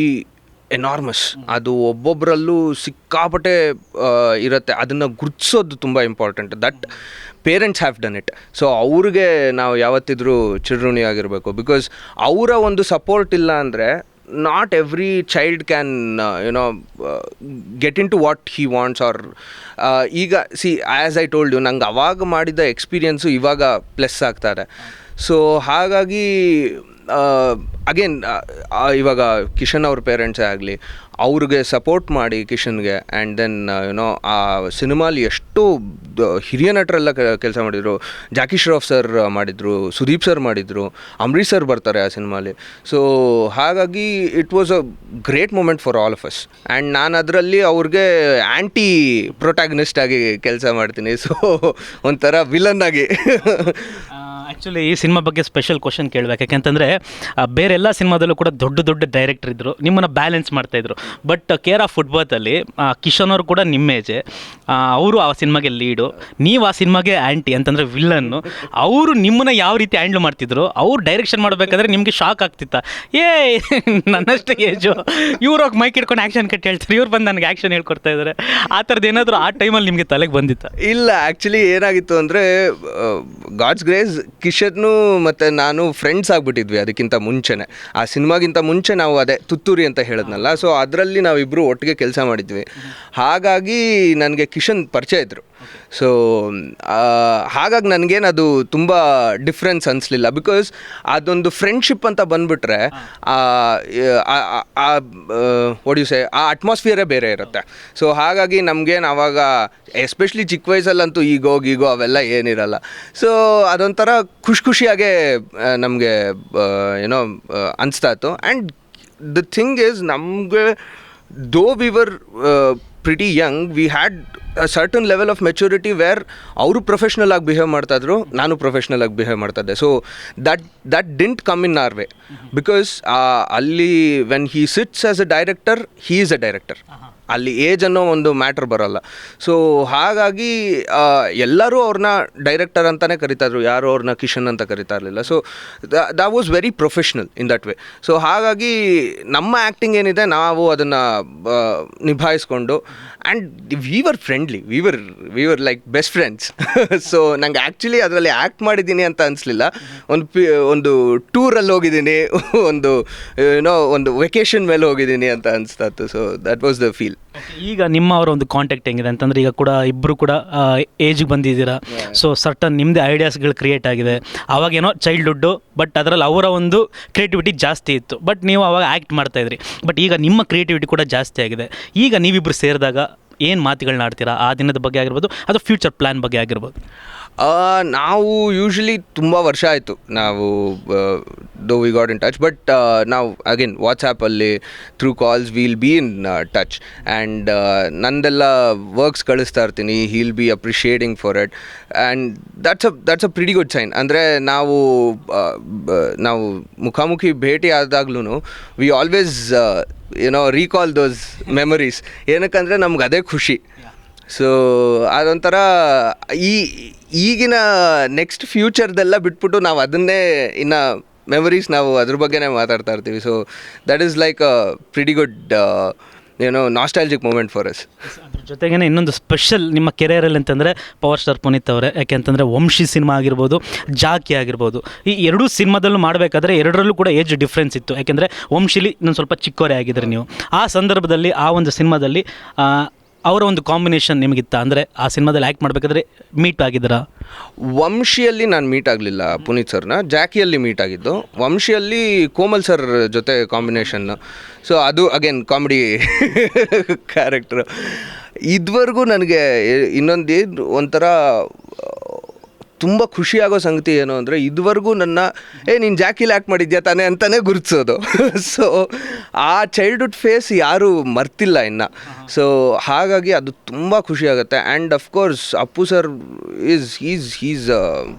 ಎನಾರ್ಮಸ್. ಅದು ಒಬ್ಬೊಬ್ಬರಲ್ಲೂ ಸಿಕ್ಕಾಪಟ್ಟೆ ಇರುತ್ತೆ. ಅದನ್ನು ಗುರುತಿಸೋದು ತುಂಬ important. That parents have done it. So ಅವ್ರಿಗೆ ನಾವು ಯಾವತ್ತಿದ್ರೂ ಚಿರಋಣಿ ಆಗಿರಬೇಕು. ಬಿಕಾಸ್ ಅವರ ಒಂದು ಸಪೋರ್ಟ್ ಇಲ್ಲ ಅಂದರೆ not every child can you know get into what he wants. Or ಈಗ see as I told you, ನಂಗೆ ಅವಾಗ ಮಾಡಿದ ಎಕ್ಸ್ಪೀರಿಯೆನ್ಸು ಇವಾಗ ಪ್ಲಸ್ ಆಗ್ತಾರೆ. ಸೊ ಹಾಗಾಗಿ ಅಗೇನ್ ಇವಾಗ ಕಿಶನ್ ಅವ್ರ ಪೇರೆಂಟ್ಸೇ ಆಗಲಿ, ಅವ್ರಿಗೆ ಸಪೋರ್ಟ್ ಮಾಡಿ ಕಿಶನ್ಗೆ. ಆ್ಯಂಡ್ ದೆನ್ ಯುನೋ ಆ ಸಿನಿಮಾಲಿ ಎಷ್ಟು ಹಿರಿಯ ನಟರೆಲ್ಲ ಕೆಲಸ ಮಾಡಿದರು. ಜಾಕಿ ಶ್ರಾಫ್ ಸರ್ ಮಾಡಿದರು, ಸುದೀಪ್ ಸರ್ ಮಾಡಿದರು, ಅಂಬರೀಷ್ ಸರ್ ಬರ್ತಾರೆ ಆ ಸಿನಿಮಾಲಿ. ಸೊ ಹಾಗಾಗಿ it was a great moment for all of us. And ನಾನು ಅದರಲ್ಲಿ ಅವ್ರಿಗೆ ಆ್ಯಂಟಿ ಪ್ರೊಟ್ಯಾಗನಿಸ್ಟ್ ಆಗಿ ಕೆಲಸ ಮಾಡ್ತೀನಿ. ಸೊ ಒಂಥರ ವಿಲನ್ ಆಗಿ. ಆ್ಯಕ್ಚುಲಿ ಈ ಸಿನಿಮಾ ಬಗ್ಗೆ ಸ್ಪೆಷಲ್ ಕ್ವಶನ್ ಕೇಳಬೇಕು, ಯಾಕೆಂತಂದರೆ ಬೇರೆ ಎಲ್ಲ ಸಿನಿಮಾದಲ್ಲೂ ಕೂಡ ದೊಡ್ಡ ದೊಡ್ಡ ಡೈರೆಕ್ಟರ್ ಇದ್ದರು, ನಿಮ್ಮನ್ನು ಬ್ಯಾಲೆನ್ಸ್ ಮಾಡ್ತಾಯಿದ್ರು. ಬಟ್ ಕೇರ್ ಆಫ್ ಫುಟ್ಬಾತಲ್ಲಿ ಕಿಶನ್ ಅವರು ಕೂಡ ನಿಮ್ಮ ಏಜೆ, ಅವರು ಆ ಸಿನಿಮಾಗೆ ಲೀಡು, ನೀವು ಆ ಸಿನಿಮಾಗೆ ಆ್ಯಂಟಿ ಅಂತಂದರೆ ವಿಲ್ಲನ್ನು. ಅವರು ನಿಮ್ಮನ್ನು ಯಾವ ರೀತಿ ಹ್ಯಾಂಡ್ಲ್ ಮಾಡ್ತಿದ್ರು, ಅವ್ರು ಡೈರೆಕ್ಷನ್ ಮಾಡಬೇಕಾದ್ರೆ ನಿಮಗೆ ಶಾಕ್ ಆಗ್ತಿತ್ತ? ನನ್ನಷ್ಟೇ ಏಜು, ಇವ್ರು ಹೋಗಿ ಮೈಕ್ ಇಟ್ಕೊಂಡು ಆ್ಯಕ್ಷನ್ ಕಟ್ಟಿ ಹೇಳ್ತಾರೆ, ಇವ್ರು ಬಂದು ನನಗೆ ಆ್ಯಕ್ಷನ್ ಹೇಳ್ಕೊಡ್ತಾ ಇದ್ದಾರೆ. ಆ ಥರದ್ದು ಏನಾದರೂ ಆ ಟೈಮಲ್ಲಿ ನಿಮಗೆ ತಲೆಗೆ ಬಂದಿತ್ತ? ಇಲ್ಲ, ಆ್ಯಕ್ಚುಲಿ ಏನಾಗಿತ್ತು ಅಂದರೆ ಗಾಡ್ಸ್ ಗ್ರೇಸ್ ಕಿಶನ್ನು ಮತ್ತು ನಾನು ಫ್ರೆಂಡ್ಸ್ ಆಗಿಬಿಟ್ಟಿದ್ವಿ ಅದಕ್ಕಿಂತ ಮುಂಚೆನೇ. ಆ ಸಿನಿಮಾಗಿಂತ ಮುಂಚೆ ನಾವು ಅದೇ ತುತ್ತೂರಿ ಅಂತ ಹೇಳಿದ್ನಲ್ಲ, ಸೊ ಅದರಲ್ಲಿ ನಾವಿಬ್ಬರು ಒಟ್ಟಿಗೆ ಕೆಲಸ ಮಾಡಿದ್ವಿ. ಹಾಗಾಗಿ ನನಗೆ ಕಿಶನ್ ಪರಿಚಯ ಇದ್ದರು. ಸೊ ಹಾಗಾಗಿ ನನಗೇನದು ತುಂಬ ಡಿಫ್ರೆನ್ಸ್ ಅನಿಸ್ಲಿಲ್ಲ. ಬಿಕಾಸ್ ಅದೊಂದು ಫ್ರೆಂಡ್ಶಿಪ್ ಅಂತ ಬಂದುಬಿಟ್ರೆ ಒಡಿಯುಸೆ ಆ ಅಟ್ಮಾಸ್ಫಿಯರೇ ಬೇರೆ ಇರುತ್ತೆ. ಸೊ ಹಾಗಾಗಿ ನಮಗೇನು ಆವಾಗ ಎಸ್ಪೆಷಲಿ ಚಿಕ್ಕ ವಯಸ್ಸಲ್ಲಂತೂ ಈಗೋ ಅವೆಲ್ಲ ಏನಿರಲ್ಲ. ಸೊ ಅದೊಂಥರ ಖುಷಿಯಾಗೇ ನಮಗೆ ಏನೋ ಅನಿಸ್ತಾ ಇತ್ತು. ಆ್ಯಂಡ್ ದ ಥಿಂಗ್ ಈಸ್, ನಮಗೆ though we were pretty young, we had a certain level of maturity where ಅವರು ಪ್ರೊಫೆಷ್ನಲ್ ಆಗಿ ಬಿಹೇವ್ ಮಾಡ್ತಾಯಿದ್ರು, ನಾನು ಪ್ರೊಫೆಷ್ನಲ್ ಆಗಿ ಬಿಹೇವ್ ಮಾಡ್ತಾಯಿದ್ದೆ. So that didn't come in our way. Because ಅಲ್ಲಿ when he sits as a director, he is a director. ಅಲ್ಲಿ ಏಜ್ ಅನ್ನೋ ಒಂದು ಮ್ಯಾಟ್ರ್ ಬರೋಲ್ಲ. ಸೊ ಹಾಗಾಗಿ ಎಲ್ಲರೂ ಅವ್ರನ್ನ ಡೈರೆಕ್ಟರ್ ಅಂತಲೇ ಕರಿತಾಯಿದ್ರು, ಯಾರು ಅವ್ರನ್ನ ಕಿಶನ್ ಅಂತ ಕರಿತಾ ಇರಲಿಲ್ಲ. So that was very professional in that way. So ಹಾಗಾಗಿ ನಮ್ಮ ಆ್ಯಕ್ಟಿಂಗ್ ಏನಿದೆ ನಾವು ಅದನ್ನು ನಿಭಾಯಿಸ್ಕೊಂಡು, and we were friendly, we were like best friends. So ನಂಗೆ ಆ್ಯಕ್ಚುಲಿ ಅದರಲ್ಲಿ ಆ್ಯಕ್ಟ್ ಮಾಡಿದ್ದೀನಿ ಅಂತ ಅನಿಸ್ಲಿಲ್ಲ. ಒಂದು ಟೂರಲ್ಲಿ ಹೋಗಿದ್ದೀನಿ, ಒಂದು ವೆಕೇಷನ್ ಮೇಲೆ ಹೋಗಿದ್ದೀನಿ ಅಂತ ಅನಿಸ್ತಾ ಇತ್ತು. So that was the feel. ಈಗ ನಿಮ್ಮ ಅವರ ಒಂದು ಕಾಂಟ್ಯಾಕ್ಟ್ ಹೆಂಗಿದೆ ಅಂತಂದರೆ, ಈಗ ಕೂಡ ಇಬ್ಬರು ಕೂಡ ಏಜಿಗೆ ಬಂದಿದ್ದೀರಾ. ಸೊ ಸರ್ಟನ್ ನಿಮ್ಮದೇ ಐಡಿಯಾಸ್ಗಳು ಕ್ರಿಯೇಟ್ ಆಗಿದೆ. ಅವಾಗೇನೋ ಚೈಲ್ಡ್ಹುಡ್ಡು, ಬಟ್ ಅದರಲ್ಲಿ ಅವರ ಒಂದು ಕ್ರಿಯೇಟಿವಿಟಿ ಜಾಸ್ತಿ ಇತ್ತು, ಬಟ್ ನೀವು ಅವಾಗ ಆ್ಯಕ್ಟ್ ಮಾಡ್ತಾಯಿದ್ರಿ. ಬಟ್ ಈಗ ನಿಮ್ಮ ಕ್ರಿಯೇಟಿವಿಟಿ ಕೂಡ ಜಾಸ್ತಿ ಆಗಿದೆ. ಈಗ ನೀವಿಬ್ಬರು ಸೇರಿದಾಗ ಏನು ಮಾತುಗಳನ್ನ ಆಡ್ತೀರಾ? ಆ ದಿನದ ಬಗ್ಗೆ ಆಗಿರ್ಬೋದು, ಅದು ಫ್ಯೂಚರ್ ಪ್ಲ್ಯಾನ್ ಬಗ್ಗೆ ಆಗಿರ್ಬೋದು. ನಾವು ಯೂಶ್ವಲಿ ತುಂಬ ವರ್ಷ ಆಯಿತು ನಾವು though we got in touch, but ನಾವು ಅಗೇನ್ ವಾಟ್ಸಾಪಲ್ಲಿ through calls will be in touch. And ನಂದೆಲ್ಲ ವರ್ಕ್ಸ್ ಕಳಿಸ್ತಾ ಇರ್ತೀನಿ, he'll be appreciating for it. And that's a pretty good sign. ಅಂದರೆ ನಾವು ಮುಖಾಮುಖಿ ಭೇಟಿ ಆದಾಗ್ಲೂ we always you know recall those memories. ಏನಕ್ಕಂದರೆ ನಮ್ಗೆ ಅದೇ ಖುಷಿ. ಸೊ ಅದೊಂಥರ ಈ ಈಗಿನ ನೆಕ್ಸ್ಟ್ ಫ್ಯೂಚರ್ದೆಲ್ಲ ಬಿಟ್ಬಿಟ್ಟು ನಾವು ಅದನ್ನೇ ಇನ್ನು ಮೆಮರೀಸ್ ನಾವು ಅದ್ರ ಬಗ್ಗೆನೇ ಮಾತಾಡ್ತಾ ಇರ್ತೀವಿ. So that is like a pretty good nostalgic moment for us. ಅದ್ರ ಜೊತೆಗೇ ಇನ್ನೊಂದು ಸ್ಪೆಷಲ್ ನಿಮ್ಮ ಕೆರಿಯರಲ್ಲಿ ಅಂತಂದರೆ ಪವರ್ ಸ್ಟಾರ್ ಪುನೀತ್ ಅವರೇ. ಯಾಕೆಂತಂದರೆ ವಂಶಿ ಸಿನಿಮಾ ಆಗಿರ್ಬೋದು, ಜಾಕಿ ಆಗಿರ್ಬೋದು, ಈ ಎರಡೂ ಸಿನಿಮಾದಲ್ಲೂ ಮಾಡಬೇಕಾದ್ರೆ ಎರಡರಲ್ಲೂ ಕೂಡ ಏಜ್ ಡಿಫ್ರೆನ್ಸ್ ಇತ್ತು. ಯಾಕೆಂದರೆ ವಂಶಿಲಿ ಇನ್ನೊಂದು ಸ್ವಲ್ಪ ಚಿಕ್ಕವರೇ ಆಗಿದ್ದರೆ ನೀವು. ಆ ಸಂದರ್ಭದಲ್ಲಿ ಆ ಒಂದು ಸಿನಿಮಾದಲ್ಲಿ ಅವರ ಒಂದು ಕಾಂಬಿನೇಷನ್ ನಿಮಗಿತ್ತ? ಅಂದರೆ ಆ ಸಿನಿಮಾದಲ್ಲಿ ಆ್ಯಕ್ಟ್ ಮಾಡಬೇಕಾದ್ರೆ ಮೀಟ್ ಆಗಿದ್ದೀರಾ? ವಂಶಿಯಲ್ಲಿ ನಾನು ಮೀಟ್ ಆಗಲಿಲ್ಲ ಪುನೀತ್ ಸರ್ನ, ಜಾಕಿಯಲ್ಲಿ ಮೀಟ್ ಆಗಿದ್ದು. ವಂಶಿಯಲ್ಲಿ ಕೋಮಲ್ ಸರ್ ಜೊತೆ ಕಾಂಬಿನೇಷನ್ನು. ಸೊ ಅದು ಅಗೇನ್ ಕಾಮಿಡಿ ಕ್ಯಾರೆಕ್ಟ್ರು. ಇದುವರೆಗೂ ನನಗೆ ಇನ್ನೊಂದು ಒಂಥರ ತುಂಬ ಖುಷಿಯಾಗೋ ಸಂಗತಿ ಏನು ಅಂದರೆ, ಇದುವರೆಗೂ ನನ್ನ ನೀನು ಜಾಕಿಲಿ ಆ್ಯಕ್ಟ್ ಮಾಡಿದ್ಯಾ ತಾನೇ ಅಂತಲೇ ಗುರುತಿಸೋದು. ಸೊ ಆ ಚೈಲ್ಡ್ಹುಡ್ ಫೇಸ್ ಯಾರೂ ಮರ್ತಿಲ್ಲ ಇನ್ನು. ಸೊ ಹಾಗಾಗಿ ಅದು ತುಂಬ ಖುಷಿಯಾಗುತ್ತೆ. And of course Appu sir is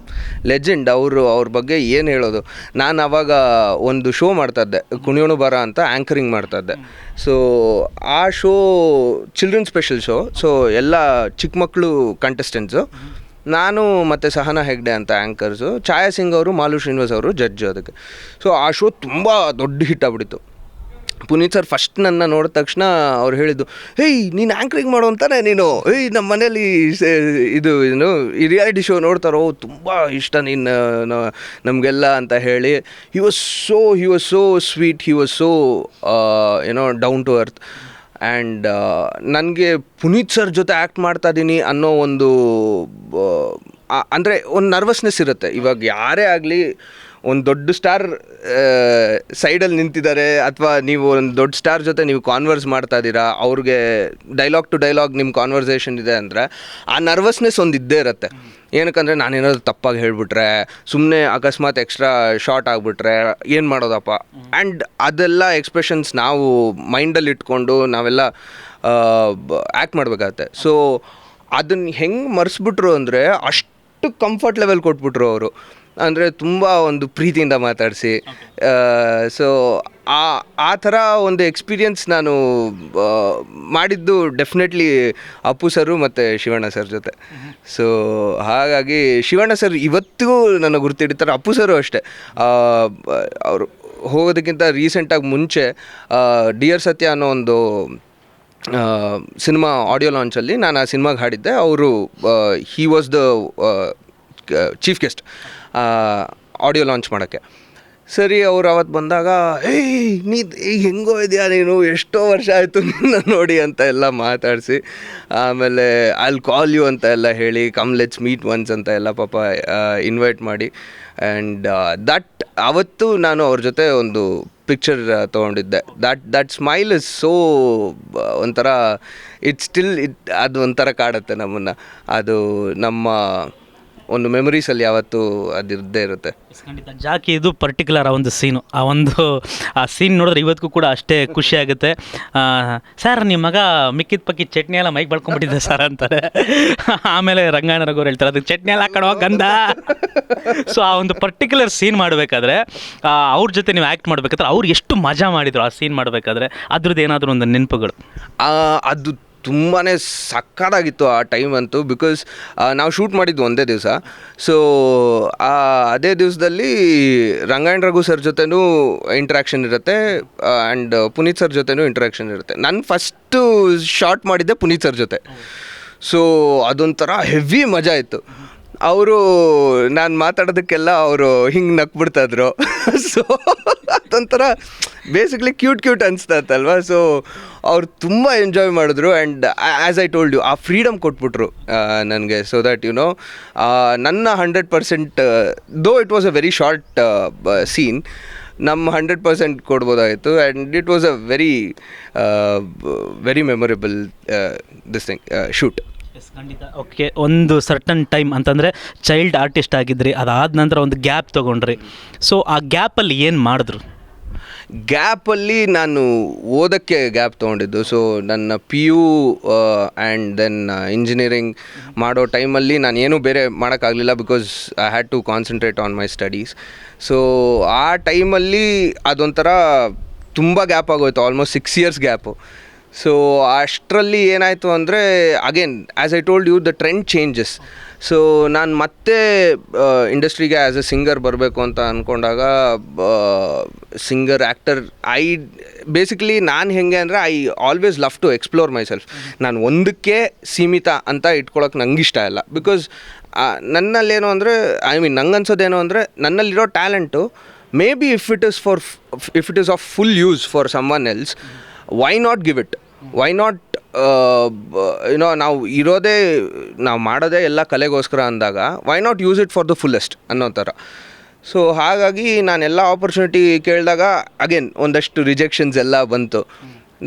legend. ಅವ್ರ ಬಗ್ಗೆ ಏನು ಹೇಳೋದು. ನಾನು ಆವಾಗ ಒಂದು ಶೋ ಮಾಡ್ತಾಯಿದ್ದೆ, ಕುಣಿಯೋಣು ಬಾರ ಅಂತ ಆ್ಯಂಕರಿಂಗ್ ಮಾಡ್ತಾಯಿದ್ದೆ. ಸೊ ಆ show children special show. So ಎಲ್ಲ ಚಿಕ್ಕ ಮಕ್ಕಳು ಕಂಟೆಸ್ಟೆಂಟ್ಸು, ನಾನು ಮತ್ತು ಸಹನಾ ಹೆಗ್ಡೆ ಅಂತ ಆ್ಯಂಕರ್ಸು, ಛಾಯಾ ಸಿಂಗ್ ಅವರು, ಮಾಲು ಶ್ರೀನಿವಾಸ್ ಅವರು ಜಡ್ಜು ಅದಕ್ಕೆ. ಸೊ ಆ ಶೋ ತುಂಬ ದೊಡ್ಡ ಹಿಟ್ ಆಗ್ಬಿಟ್ಟಿತ್ತು. ಪುನೀತ್ ಸರ್ ಫಸ್ಟ್ ನನ್ನ ನೋಡಿದ ತಕ್ಷಣ ಅವ್ರು ಹೇಳಿದ್ದು, ನೀನು ಆ್ಯಂಕರಿಂಗ್ ಮಾಡೋ ಅಂತಾನೆ ನೀನು, ನಮ್ಮ ಮನೇಲಿ ಇದು ಏನು ಈ ರಿಯಾಲಿಟಿ ಶೋ ನೋಡ್ತಾರೋ, ತುಂಬ ಇಷ್ಟ ನೀನು ನಮಗೆಲ್ಲ ಅಂತ ಹೇಳಿ. He was so sweet, he was so down to earth. And ನನಗೆ ಪುನೀತ್ ಸರ್ ಜೊತೆ ಆ್ಯಕ್ಟ್ ಮಾಡ್ತಾಯಿದ್ದೀನಿ ಅನ್ನೋ ಒಂದು ಅಂದರೆ ಒಂದು ನರ್ವಸ್ನೆಸ್ ಇರುತ್ತೆ. ಇವಾಗ ಯಾರೇ ಆಗಲಿ, ಒಂದು ದೊಡ್ಡ ಸ್ಟಾರ್ ಸೈಡಲ್ಲಿ ನಿಂತಿದ್ದಾರೆ, ಅಥವಾ ನೀವು ಒಂದು ದೊಡ್ಡ ಸ್ಟಾರ್ ಜೊತೆ ನೀವು ಕಾನ್ವರ್ಸ್ ಮಾಡ್ತಾ ಇದ್ದೀರಾ, ಅವ್ರಿಗೆ ಡೈಲಾಗ್ ಟು ಡೈಲಾಗ್ ನಿಮ್ಮ ಕಾನ್ವರ್ಸೇಷನ್ ಇದೆ ಅಂದರೆ ಆ ನರ್ವಸ್ನೆಸ್ ಒಂದು ಇದ್ದೇ ಇರುತ್ತೆ. ಏನಕ್ಕಂದರೆ ನಾನೇನಾದ್ರು ತಪ್ಪಾಗಿ ಹೇಳಿಬಿಟ್ರೆ, ಸುಮ್ಮನೆ ಅಕಸ್ಮಾತ್ ಎಕ್ಸ್ಟ್ರಾ ಶಾರ್ಟ್ ಆಗಿಬಿಟ್ರೆ ಏನು ಮಾಡೋದಪ್ಪ. ಆ್ಯಂಡ್ ಅದೆಲ್ಲ ಎಕ್ಸ್ಪ್ರೆಷನ್ಸ್ ನಾವು ಮೈಂಡಲ್ಲಿ ಇಟ್ಕೊಂಡು ನಾವೆಲ್ಲ ಆ್ಯಕ್ಟ್ ಮಾಡಬೇಕಾಗತ್ತೆ. ಸೊ ಅದನ್ನು ಹೆಂಗೆ ಮರೆಸ್ಬಿಟ್ರು ಅಂದರೆ, ಅಷ್ಟು ಕಂಫರ್ಟ್ ಲೆವೆಲ್ ಕೊಟ್ಬಿಟ್ರು ಅವರು. ಅಂದರೆ ತುಂಬ ಒಂದು ಪ್ರೀತಿಯಿಂದ ಮಾತಾಡಿಸಿ. ಸೊ ಆ ಥರ ಒಂದು ಎಕ್ಸ್ಪೀರಿಯನ್ಸ್ ನಾನು ಮಾಡಿದ್ದು ಡೆಫಿನೆಟ್ಲಿ ಅಪ್ಪು ಸರು ಮತ್ತು ಶಿವಣ್ಣ ಸರ್ ಜೊತೆ. ಸೊ ಹಾಗಾಗಿ ಶಿವಣ್ಣ ಸರ್ ಇವತ್ತಿಗೂ ನನ್ನ ಗುರ್ತಿಡ್ತಾರೆ, ಅಪ್ಪು ಸರು ಅಷ್ಟೇ. ಅವರು ಹೋಗೋದಕ್ಕಿಂತ ರೀಸೆಂಟಾಗಿ ಮುಂಚೆ ಡಿಯರ್ ಸತ್ಯ ಅನ್ನೋ ಒಂದು ಸಿನಿಮಾ ಆಡಿಯೋ ಲಾಂಚಲ್ಲಿ ನಾನು ಆ ಸಿನಿಮಾಗೆ ಹಾಡಿದ್ದೆ. ಅವರು he was the chief guest audio launch ಮಾಡೋಕ್ಕೆ. ಸರಿ, ಅವ್ರು ಅವತ್ತು ಬಂದಾಗ ನೀ ಹೆಂಗೋ ಇದೆಯಾ ನೀನು, ಎಷ್ಟೋ ವರ್ಷ ಆಯಿತು ನಿನ್ನ ನೋಡಿ ಅಂತ ಎಲ್ಲ ಮಾತಾಡಿಸಿ, ಆಮೇಲೆ ಐಲ್ ಕಾಲ್ ಯು ಅಂತ ಎಲ್ಲ ಹೇಳಿ, ಕಮ್ ಲೆಟ್ಸ್ ಮೀಟ್ ಒನ್ಸ್ ಅಂತ ಎಲ್ಲ ಪಾಪ ಇನ್ವೈಟ್ ಮಾಡಿ. ಆ್ಯಂಡ್ ಅವತ್ತು ನಾನು ಅವ್ರ ಜೊತೆ ಒಂದು ಪಿಕ್ಚರ್ ತೊಗೊಂಡಿದ್ದೆ. ದಟ್ ಸ್ಮೈಲ್ ಇಸ್ ಸೋ ಒಂಥರ ಅದು ಒಂಥರ ಕಾಡುತ್ತೆ ನಮ್ಮನ್ನು. ಅದು ನಮ್ಮ ಒಂದು ಮೆಮೊರೀಸಲ್ಲಿ ಯಾವತ್ತೂ ಅದಿರದೇ ಇರುತ್ತೆ. ಖಂಡಿತ ಜಾಕಿ ಇದು ಪರ್ಟಿಕ್ಯುಲರ್ ಆ ಒಂದು ಸೀನು, ಆ ಸೀನ್ ನೋಡಿದ್ರೆ ಇವತ್ತಿಗೂ ಕೂಡ ಅಷ್ಟೇ ಖುಷಿ ಆಗುತ್ತೆ. ಸರ್ ನಿಮ್ಮ ಮಗ ಮಿಕ್ಕಿದ ಪಕ್ಕಿ ಚಟ್ನಿ ಎಲ್ಲ ಮೈಗೆ ಬಳ್ಕೊಂಡ್ಬಿಟ್ಟಿದ್ದೆ ಸರ್ ಅಂತಾರೆ. ಆಮೇಲೆ ರಂಗಾಯಣ ರಘುವರು ಹೇಳ್ತಾರೆ, ಅದಕ್ಕೆ ಚಟ್ನಿ ಎಲ್ಲ ಹಾಕೋಣ ಗಂಧ. ಸೊ ಆ ಒಂದು ಪರ್ಟಿಕ್ಯುಲರ್ ಸೀನ್ ಮಾಡಬೇಕಾದ್ರೆ ಅವ್ರ ಜೊತೆ ನೀವು ಆ್ಯಕ್ಟ್ ಮಾಡಬೇಕಾದ್ರೆ ಅವ್ರು ಎಷ್ಟು ಮಜಾ ಮಾಡಿದರು ಆ ಸೀನ್ ಮಾಡಬೇಕಾದ್ರೆ, ಅದ್ರದ್ದು ಏನಾದರೂ ಒಂದು ನೆನಪುಗಳು? ಅದು ತುಂಬಾ ಸಕ್ಕತ್ತಾಗಿತ್ತು ಆ ಟೈಮ್ ಅಂತೂ. ಬಿಕಾಸ್ ನಾವು ಶೂಟ್ ಮಾಡಿದ್ದು ಒಂದೇ ದಿವಸ. ಸೊ ಅದೇ ದಿವಸದಲ್ಲಿ ರಂಗಾಯಣ ರಘು ಸರ್ ಜೊತೆನೂ ಇಂಟ್ರ್ಯಾಕ್ಷನ್ ಇರುತ್ತೆ, ಆ್ಯಂಡ್ ಪುನೀತ್ ಸರ್ ಜೊತೆನೂ ಇಂಟ್ರ್ಯಾಕ್ಷನ್ ಇರುತ್ತೆ. ನಾನು ಫಸ್ಟು ಶಾರ್ಟ್ ಮಾಡಿದ್ದೆ ಪುನೀತ್ ಸರ್ ಜೊತೆ. ಸೊ ಅದೊಂಥರ ಹೆವಿ ಮಜಾ ಇತ್ತು. ಅವರು ನಾನು ಮಾತಾಡೋದಕ್ಕೆಲ್ಲ ಅವರು ಹಿಂಗೆ ನಕ್ಬಿಡ್ತಾಯಿದ್ರು. ಸೊ ಅದೊಂಥರ ಬೇಸಿಕ್ಲಿ ಕ್ಯೂಟ್ ಅನಿಸ್ತಲ್ವ. ಸೊ ಅವ್ರು ತುಂಬ ಎಂಜಾಯ್ ಮಾಡಿದ್ರು. And as I told you, ಆ ಫ್ರೀಡಮ್ ಕೊಟ್ಬಿಟ್ರು ನನಗೆ. ಸೊ ದ್ಯಾಟ್ ನನ್ನ 100%, though it was a very short scene, ನಮ್ಮ 100% ಕೊಡ್ಬೋದಾಗಿತ್ತು. And it was a very memorable this thing shoot. ಖಂಡಿತ. ಓಕೆ, ಒಂದು ಸರ್ಟನ್ ಟೈಮ್ ಅಂತಂದರೆ ಚೈಲ್ಡ್ ಆರ್ಟಿಸ್ಟ್ ಆಗಿದ್ರಿ, ಅದಾದ ನಂತರ ಒಂದು ಗ್ಯಾಪ್ ತೊಗೊಂಡ್ರಿ. ಸೊ ಆ ಗ್ಯಾಪಲ್ಲಿ ಏನು ಮಾಡಿದ್ರು? ಗ್ಯಾಪಲ್ಲಿ ನಾನು ಓದೋಕ್ಕೆ ಗ್ಯಾಪ್ ತೊಗೊಂಡಿದ್ದು. ಸೊ ನನ್ನ PU ಆ್ಯಂಡ್ ದೆನ್ ಇಂಜಿನಿಯರಿಂಗ್ ಮಾಡೋ ಟೈಮಲ್ಲಿ ನಾನು ಏನೂ ಬೇರೆ ಮಾಡೋಕ್ಕಾಗಲಿಲ್ಲ, because I had to concentrate on my studies. So ಆ ಟೈಮಲ್ಲಿ ಅದೊಂಥರ ತುಂಬ ಗ್ಯಾಪ್ ಆಗೋಯ್ತು, ಆಲ್ಮೋಸ್ಟ್ 6 years ಗ್ಯಾಪು. ಸೊ ಅಷ್ಟರಲ್ಲಿ ಏನಾಯಿತು ಅಂದರೆ again as I told you the trend changes. So ನಾನು ಮತ್ತೆ ಇಂಡಸ್ಟ್ರಿಗೆ ಆ್ಯಸ್ ಎ ಸಿಂಗರ್ ಬರಬೇಕು ಅಂತ ಅಂದ್ಕೊಂಡಾಗ ಸಿಂಗರ್ ಆ್ಯಕ್ಟರ್ ಬೇಸಿಕಲಿ ನಾನು ಹೆಂಗೆ ಅಂದರೆ I always love to explore myself. ನಾನು ಒಂದಕ್ಕೆ ಸೀಮಿತ ಅಂತ ಇಟ್ಕೊಳಕ್ಕೆ ನಂಗೆ ಇಷ್ಟ ಇಲ್ಲ. ಬಿಕಾಸ್ ನನ್ನಲ್ಲೇನು ಅಂದರೆ ನಂಗೆ ಅನ್ಸೋದೇನು ಅಂದರೆ ನನ್ನಲ್ಲಿರೋ talent maybe if it is of full use for someone else, why not give it? Why not ನಾವು ಮಾಡೋದೇ ಎಲ್ಲ ಕಲೆಗೋಸ್ಕರ ಅಂದಾಗ why not use it for the fullest ಅನ್ನೋ ಥರ. ಸೊ ಹಾಗಾಗಿ ನಾನೆಲ್ಲ ಆಪರ್ಚುನಿಟಿ ಕೇಳಿದಾಗ ಅಗೇನ್ ಒಂದಷ್ಟು ರಿಜೆಕ್ಷನ್ಸ್ ಎಲ್ಲ ಬಂತು.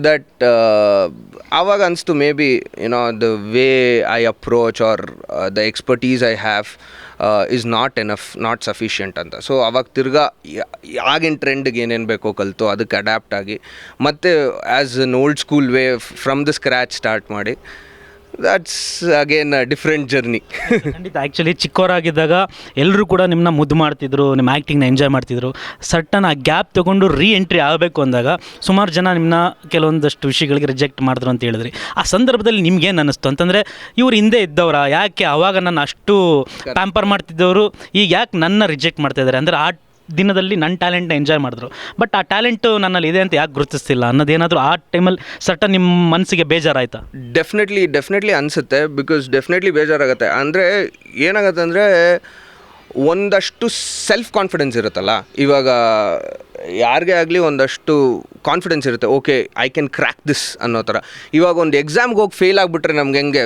ದಟ್ ಆವಾಗ ಅನಿಸ್ತು may be the way I approach are the expertise I have is not enough, not sufficient ಅಂತ. ಸೊ ಅವಾಗ ತಿರ್ಗಾ ಆಗಿನ ಟ್ರೆಂಡ್ಗೆ ಏನೇನು ಬೇಕೋ ಕಲಿತು ಅದಕ್ಕೆ ಅಡ್ಯಾಪ್ಟ್ ಆಗಿ ಮತ್ತು as an old school way from the scratch start ಮಾಡಿ ದಟ್ಸ್ ಅಗೇನ್ ಡಿಫ್ರೆಂಟ್ ಜರ್ನಿ. ಖಂಡಿತ. ಆ್ಯಕ್ಚುಲಿ ಚಿಕ್ಕವರಾಗಿದ್ದಾಗ ಎಲ್ಲರೂ ಕೂಡ ನಿಮ್ಮನ್ನ ಮುದ್ದು ಮಾಡ್ತಿದ್ರು, ನಿಮ್ಮ ಆ್ಯಕ್ಟಿಂಗ್ನ ಎಂಜಾಯ್ ಮಾಡ್ತಿದ್ರು. ಸಡನ್ ಆ ಗ್ಯಾಪ್ ತೊಗೊಂಡು ಎಂಟ್ರಿ ಆಗಬೇಕು ಅಂದಾಗ ಸುಮಾರು ಜನ ನಿಮ್ಮನ್ನ ಕೆಲವೊಂದಷ್ಟು ವಿಷಯಗಳಿಗೆ ರಿಜೆಕ್ಟ್ ಮಾಡಿದ್ರು ಅಂತ ಹೇಳಿದ್ರಿ. ಆ ಸಂದರ್ಭದಲ್ಲಿ ನಿಮ್ಗೇನು ಅನ್ನಿಸ್ತು ಅಂತಂದರೆ ಇವ್ರು ಹಿಂದೆ ಇದ್ದವರ, ಯಾಕೆ ಆವಾಗ ನನ್ನ ಅಷ್ಟು ಪ್ಯಾಂಪರ್ ಮಾಡ್ತಿದ್ದವರು ಈಗ ಯಾಕೆ ನನ್ನ ರಿಜೆಕ್ಟ್ ಮಾಡ್ತಾಯಿದ್ದಾರೆ? ಅಂದರೆ ಆ ದಿನದಲ್ಲಿ ನನ್ನ ಟ್ಯಾಲೆಂಟ್ನ ಎಂಜಾಯ್ ಮಾಡಿದ್ರು, ಬಟ್ ಆ ಟ್ಯಾಲೆಂಟು ನನ್ನಲ್ಲಿ ಇದೆ ಅಂತ ಯಾಕೆ ಗುರುತಿಸ್ತಿಲ್ಲ ಅನ್ನೋದೇನಾದರೂ ಆ ಟೈಮಲ್ಲಿ ಸಟನ್ ನಿಮ್ಮ ಮನಸ್ಸಿಗೆ ಬೇಜಾರಾಯ್ತಾ? ಡೆಫಿನೆಟ್ಲಿ ಅನಿಸುತ್ತೆ. ಬಿಕಾಸ್ ಡೆಫಿನೆಟ್ಲಿ ಬೇಜಾರಾಗುತ್ತೆ. ಅಂದರೆ ಏನಾಗುತ್ತೆ ಅಂದರೆ ಒಂದಷ್ಟು ಸೆಲ್ಫ್ ಕಾನ್ಫಿಡೆನ್ಸ್ ಇರುತ್ತಲ್ಲ, ಇವಾಗ ಯಾರಿಗೇ ಆಗಲಿ ಒಂದಷ್ಟು ಕಾನ್ಫಿಡೆನ್ಸ್ ಇರುತ್ತೆ, okay I can crack this ಅನ್ನೋ ಥರ. ಇವಾಗ ಒಂದು ಎಕ್ಸಾಮ್ಗೆ ಹೋಗಿ ಫೇಲ್ ಆಗಿಬಿಟ್ರೆ ನಮ್ಗೆ ಹೆಂಗೆ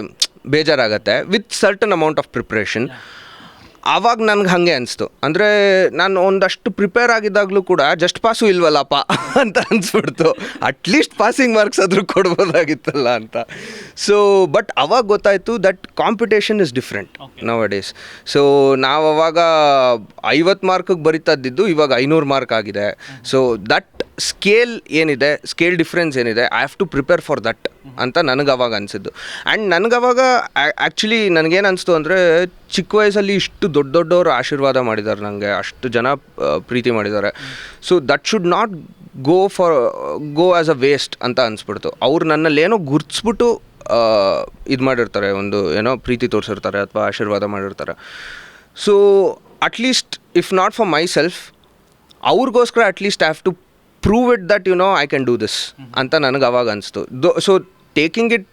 ಬೇಜಾರಾಗುತ್ತೆ. With certain amount of preparation ಆವಾಗ ನನಗೆ ಹಾಗೆ ಅನಿಸ್ತು. ಅಂದರೆ ನಾನು ಒಂದಷ್ಟು ಪ್ರಿಪೇರ್ ಆಗಿದ್ದಾಗಲೂ ಕೂಡ ಜಸ್ಟ್ ಪಾಸು ಇಲ್ವಲ್ಲಪ್ಪ ಅಂತ ಅನಿಸ್ಬಿಡ್ತು. ಅಟ್ಲೀಸ್ಟ್ ಪಾಸಿಂಗ್ ಮಾರ್ಕ್ಸ್ ಆದರೂ ಕೊಡ್ಬೋದಾಗಿತ್ತಲ್ಲ ಅಂತ. ಸೊ ಬಟ್ ಅವಾಗ ಗೊತ್ತಾಯಿತು that competition is different nowadays. So ನಾವು ಅವಾಗ 50 ಮಾರ್ಕಿಗೆ ಬರಿತಾಯಿದ್ದು ಇವಾಗ 500 ಮಾರ್ಕ್ ಆಗಿದೆ. ಸೊ ದಟ್ ಸ್ಕೇಲ್ ಏನಿದೆ, ಸ್ಕೇಲ್ ಡಿಫ್ರೆನ್ಸ್ ಏನಿದೆ, I have to prepare for that ಅಂತ ನನಗೆ ಅವಾಗ ಅನಿಸಿದ್ದು. ಆ್ಯಂಡ್ ನನಗವಾಗ ಆ್ಯಕ್ಚುಲಿ ನನಗೇನು ಅನಿಸ್ತು ಅಂದರೆ ಚಿಕ್ಕ ವಯಸ್ಸಲ್ಲಿ ಇಷ್ಟು ದೊಡ್ಡವರು ಆಶೀರ್ವಾದ ಮಾಡಿದ್ದಾರೆ ನನಗೆ, ಅಷ್ಟು ಜನ ಪ್ರೀತಿ ಮಾಡಿದ್ದಾರೆ. So that should not go as a waste ಅಂತ ಅನಿಸ್ಬಿಡ್ತು. ಅವ್ರು ನನ್ನಲ್ಲೇನೋ ಗುರ್ತಿಸ್ಬಿಟ್ಟು ಇದು ಮಾಡಿರ್ತಾರೆ, ಒಂದು ಏನೋ ಪ್ರೀತಿ ತೋರಿಸಿರ್ತಾರೆ ಅಥವಾ ಆಶೀರ್ವಾದ ಮಾಡಿರ್ತಾರೆ. So at least if not for myself, ಅವ್ರಿಗೋಸ್ಕರ at least I have to prove it that I can do this ಅಂತ ನನಗೆ ಅವಾಗ ಅನಿಸ್ತು. So taking it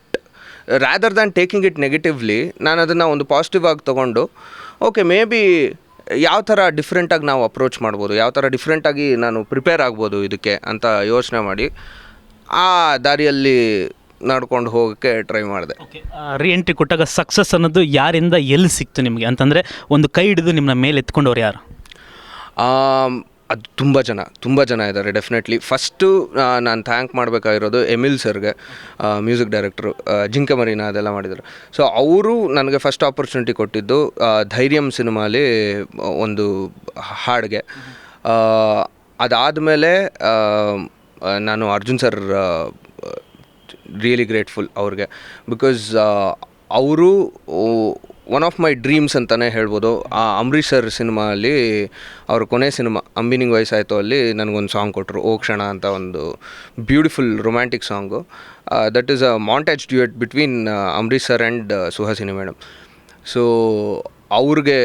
rather than taking it negatively, ನಾನು ಅದನ್ನು ಒಂದು ಪಾಸಿಟಿವ್ ಆಗಿ ತೊಗೊಂಡು ಓಕೆ ಮೇ ಬಿ ಯಾವ ಥರ ಡಿಫ್ರೆಂಟಾಗಿ ನಾವು ಅಪ್ರೋಚ್ ಮಾಡ್ಬೋದು, ಯಾವ ಥರ ಡಿಫ್ರೆಂಟಾಗಿ ನಾನು ಪ್ರಿಪೇರ್ ಆಗ್ಬೋದು ಇದಕ್ಕೆ ಅಂತ ಯೋಚನೆ ಮಾಡಿ ಆ ದಾರಿಯಲ್ಲಿ ನಡ್ಕೊಂಡು ಹೋಗೋಕ್ಕೆ ಟ್ರೈ ಮಾಡಿದೆ. ಓಕೆ, ಎಂಟ್ರಿ ಕೊಟ್ಟಾಗ ಸಕ್ಸಸ್ ಅನ್ನೋದು ಯಾರಿಂದ ಎಲ್ಲಿ ಸಿಕ್ತು ನಿಮಗೆ ಅಂತಂದರೆ ಒಂದು ಕೈ ಹಿಡಿದು ನಿಮ್ಮನ್ನ ಮೇಲೆ ಎತ್ಕೊಂಡವ್ರು ಯಾರು? ಅದು ತುಂಬ ಜನ ಇದ್ದಾರೆ ಡೆಫಿನೆಟ್ಲಿ. ಫಸ್ಟು ನಾನು ಥ್ಯಾಂಕ್ ಮಾಡಬೇಕಾಗಿರೋದು ಎಮಿಲ್ ಸರ್ಗೆ, ಮ್ಯೂಸಿಕ್ ಡೈರೆಕ್ಟ್ರು, ಜಿಂಕೆ ಮರೀನ ಅದೆಲ್ಲ ಮಾಡಿದರು. ಸೊ ಅವರು ನನಗೆ ಫಸ್ಟ್ ಆಪರ್ಚುನಿಟಿ ಕೊಟ್ಟಿದ್ದು ಧೈರ್ಯಂ ಸಿನಿಮಾಲಿ ಒಂದು ಹಾಡಿಗೆ. ಅದಾದಮೇಲೆ ನಾನು ಅರ್ಜುನ್ ಸರ್ ರಿಯಲಿ ಗ್ರೇಟ್ಫುಲ್ ಅವ್ರಿಗೆ. ಬಿಕಾಸ್ ಅವರು ಒನ್ ಆಫ್ ಮೈ ಡ್ರೀಮ್ಸ್ ಅಂತಲೇ ಹೇಳ್ಬೋದು. ಆ ಅಂಬರೀಷ್ ಸರ್ ಸಿನಿಮಾಲಿ ಅವ್ರ ಕೊನೆ ಸಿನಿಮಾ ಅಂಬಿನಿಂಗ್ ವಯಸ್ಸಾಯಿತು ಅಲ್ಲಿ ನನಗೊಂದು ಸಾಂಗ್ ಕೊಟ್ಟರು, ಓ ಕ್ಷಣ ಅಂತ, ಒಂದು beautiful romantic song. That is a montage duet between Ambareesh sir and Suhasini madam. So ಅವ್ರಿಗೆ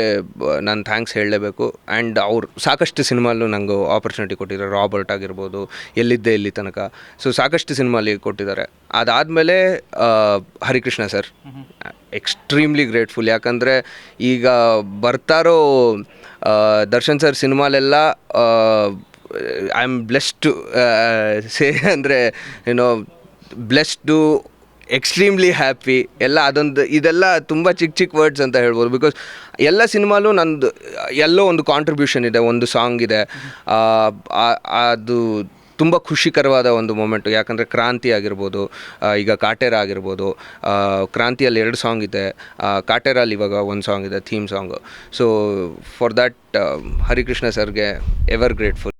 ನಾನು ಥ್ಯಾಂಕ್ಸ್ ಹೇಳಲೇಬೇಕು. ಆ್ಯಂಡ್ ಅವ್ರು ಸಾಕಷ್ಟು ಸಿನಿಮಾಲ್ಲೂ ನನಗೂ ಆಪರ್ಚುನಿಟಿ ಕೊಟ್ಟಿದ್ದಾರೆ, ರಾಬರ್ಟ್ ಆಗಿರ್ಬೋದು, ಎಲ್ಲಿದ್ದೆ ಇಲ್ಲಿ ತನಕ. ಸೊ ಸಾಕಷ್ಟು ಸಿನಿಮಾಲಿ ಕೊಟ್ಟಿದ್ದಾರೆ. ಅದಾದಮೇಲೆ ಹರಿಕೃಷ್ಣ ಸರ್, ಎಕ್ಸ್ಟ್ರೀಮ್ಲಿ ಗ್ರೇಟ್ಫುಲ್. ಯಾಕಂದರೆ ಈಗ ಬರ್ತಾರೋ ದರ್ಶನ್ ಸರ್ ಸಿನಿಮಾಲೆಲ್ಲ ಐ ಆಮ್ ಬ್ಲೆಸ್ಡ್ ಅಂದರೆ ಬ್ಲೆಸ್ಡು, ಎಕ್ಸ್ಟ್ರೀಮ್ಲಿ ಹ್ಯಾಪಿ ಎಲ್ಲ. ಇದೆಲ್ಲ ತುಂಬ ಚಿಕ್ಕ ವರ್ಡ್ಸ್ ಅಂತ ಹೇಳ್ಬೋದು. ಬಿಕಾಸ್ ಎಲ್ಲ ಸಿನಿಮಾಲೂ ನಂದು ಎಲ್ಲೋ ಒಂದು ಕಾಂಟ್ರಿಬ್ಯೂಷನ್ ಇದೆ, ಒಂದು ಸಾಂಗ್ ಇದೆ. ಅದು ತುಂಬ ಖುಷಿಕರವಾದ ಒಂದು ಮೊಮೆಂಟು. ಯಾಕಂದರೆ ಕ್ರಾಂತಿ ಆಗಿರ್ಬೋದು, ಈಗ ಕಾಟೇರ ಆಗಿರ್ಬೋದು. ಕ್ರಾಂತಿಯಲ್ಲಿ 2 ಸಾಂಗ್ ಇದೆ, ಕಾಟೇರಲ್ಲಿ ಇವಾಗ 1 ಸಾಂಗ್ ಇದೆ, theme song. So for that Harikrishna ಸರ್ಗೆ ಎವರ್ ಗ್ರೇಟ್ಫುಲ್.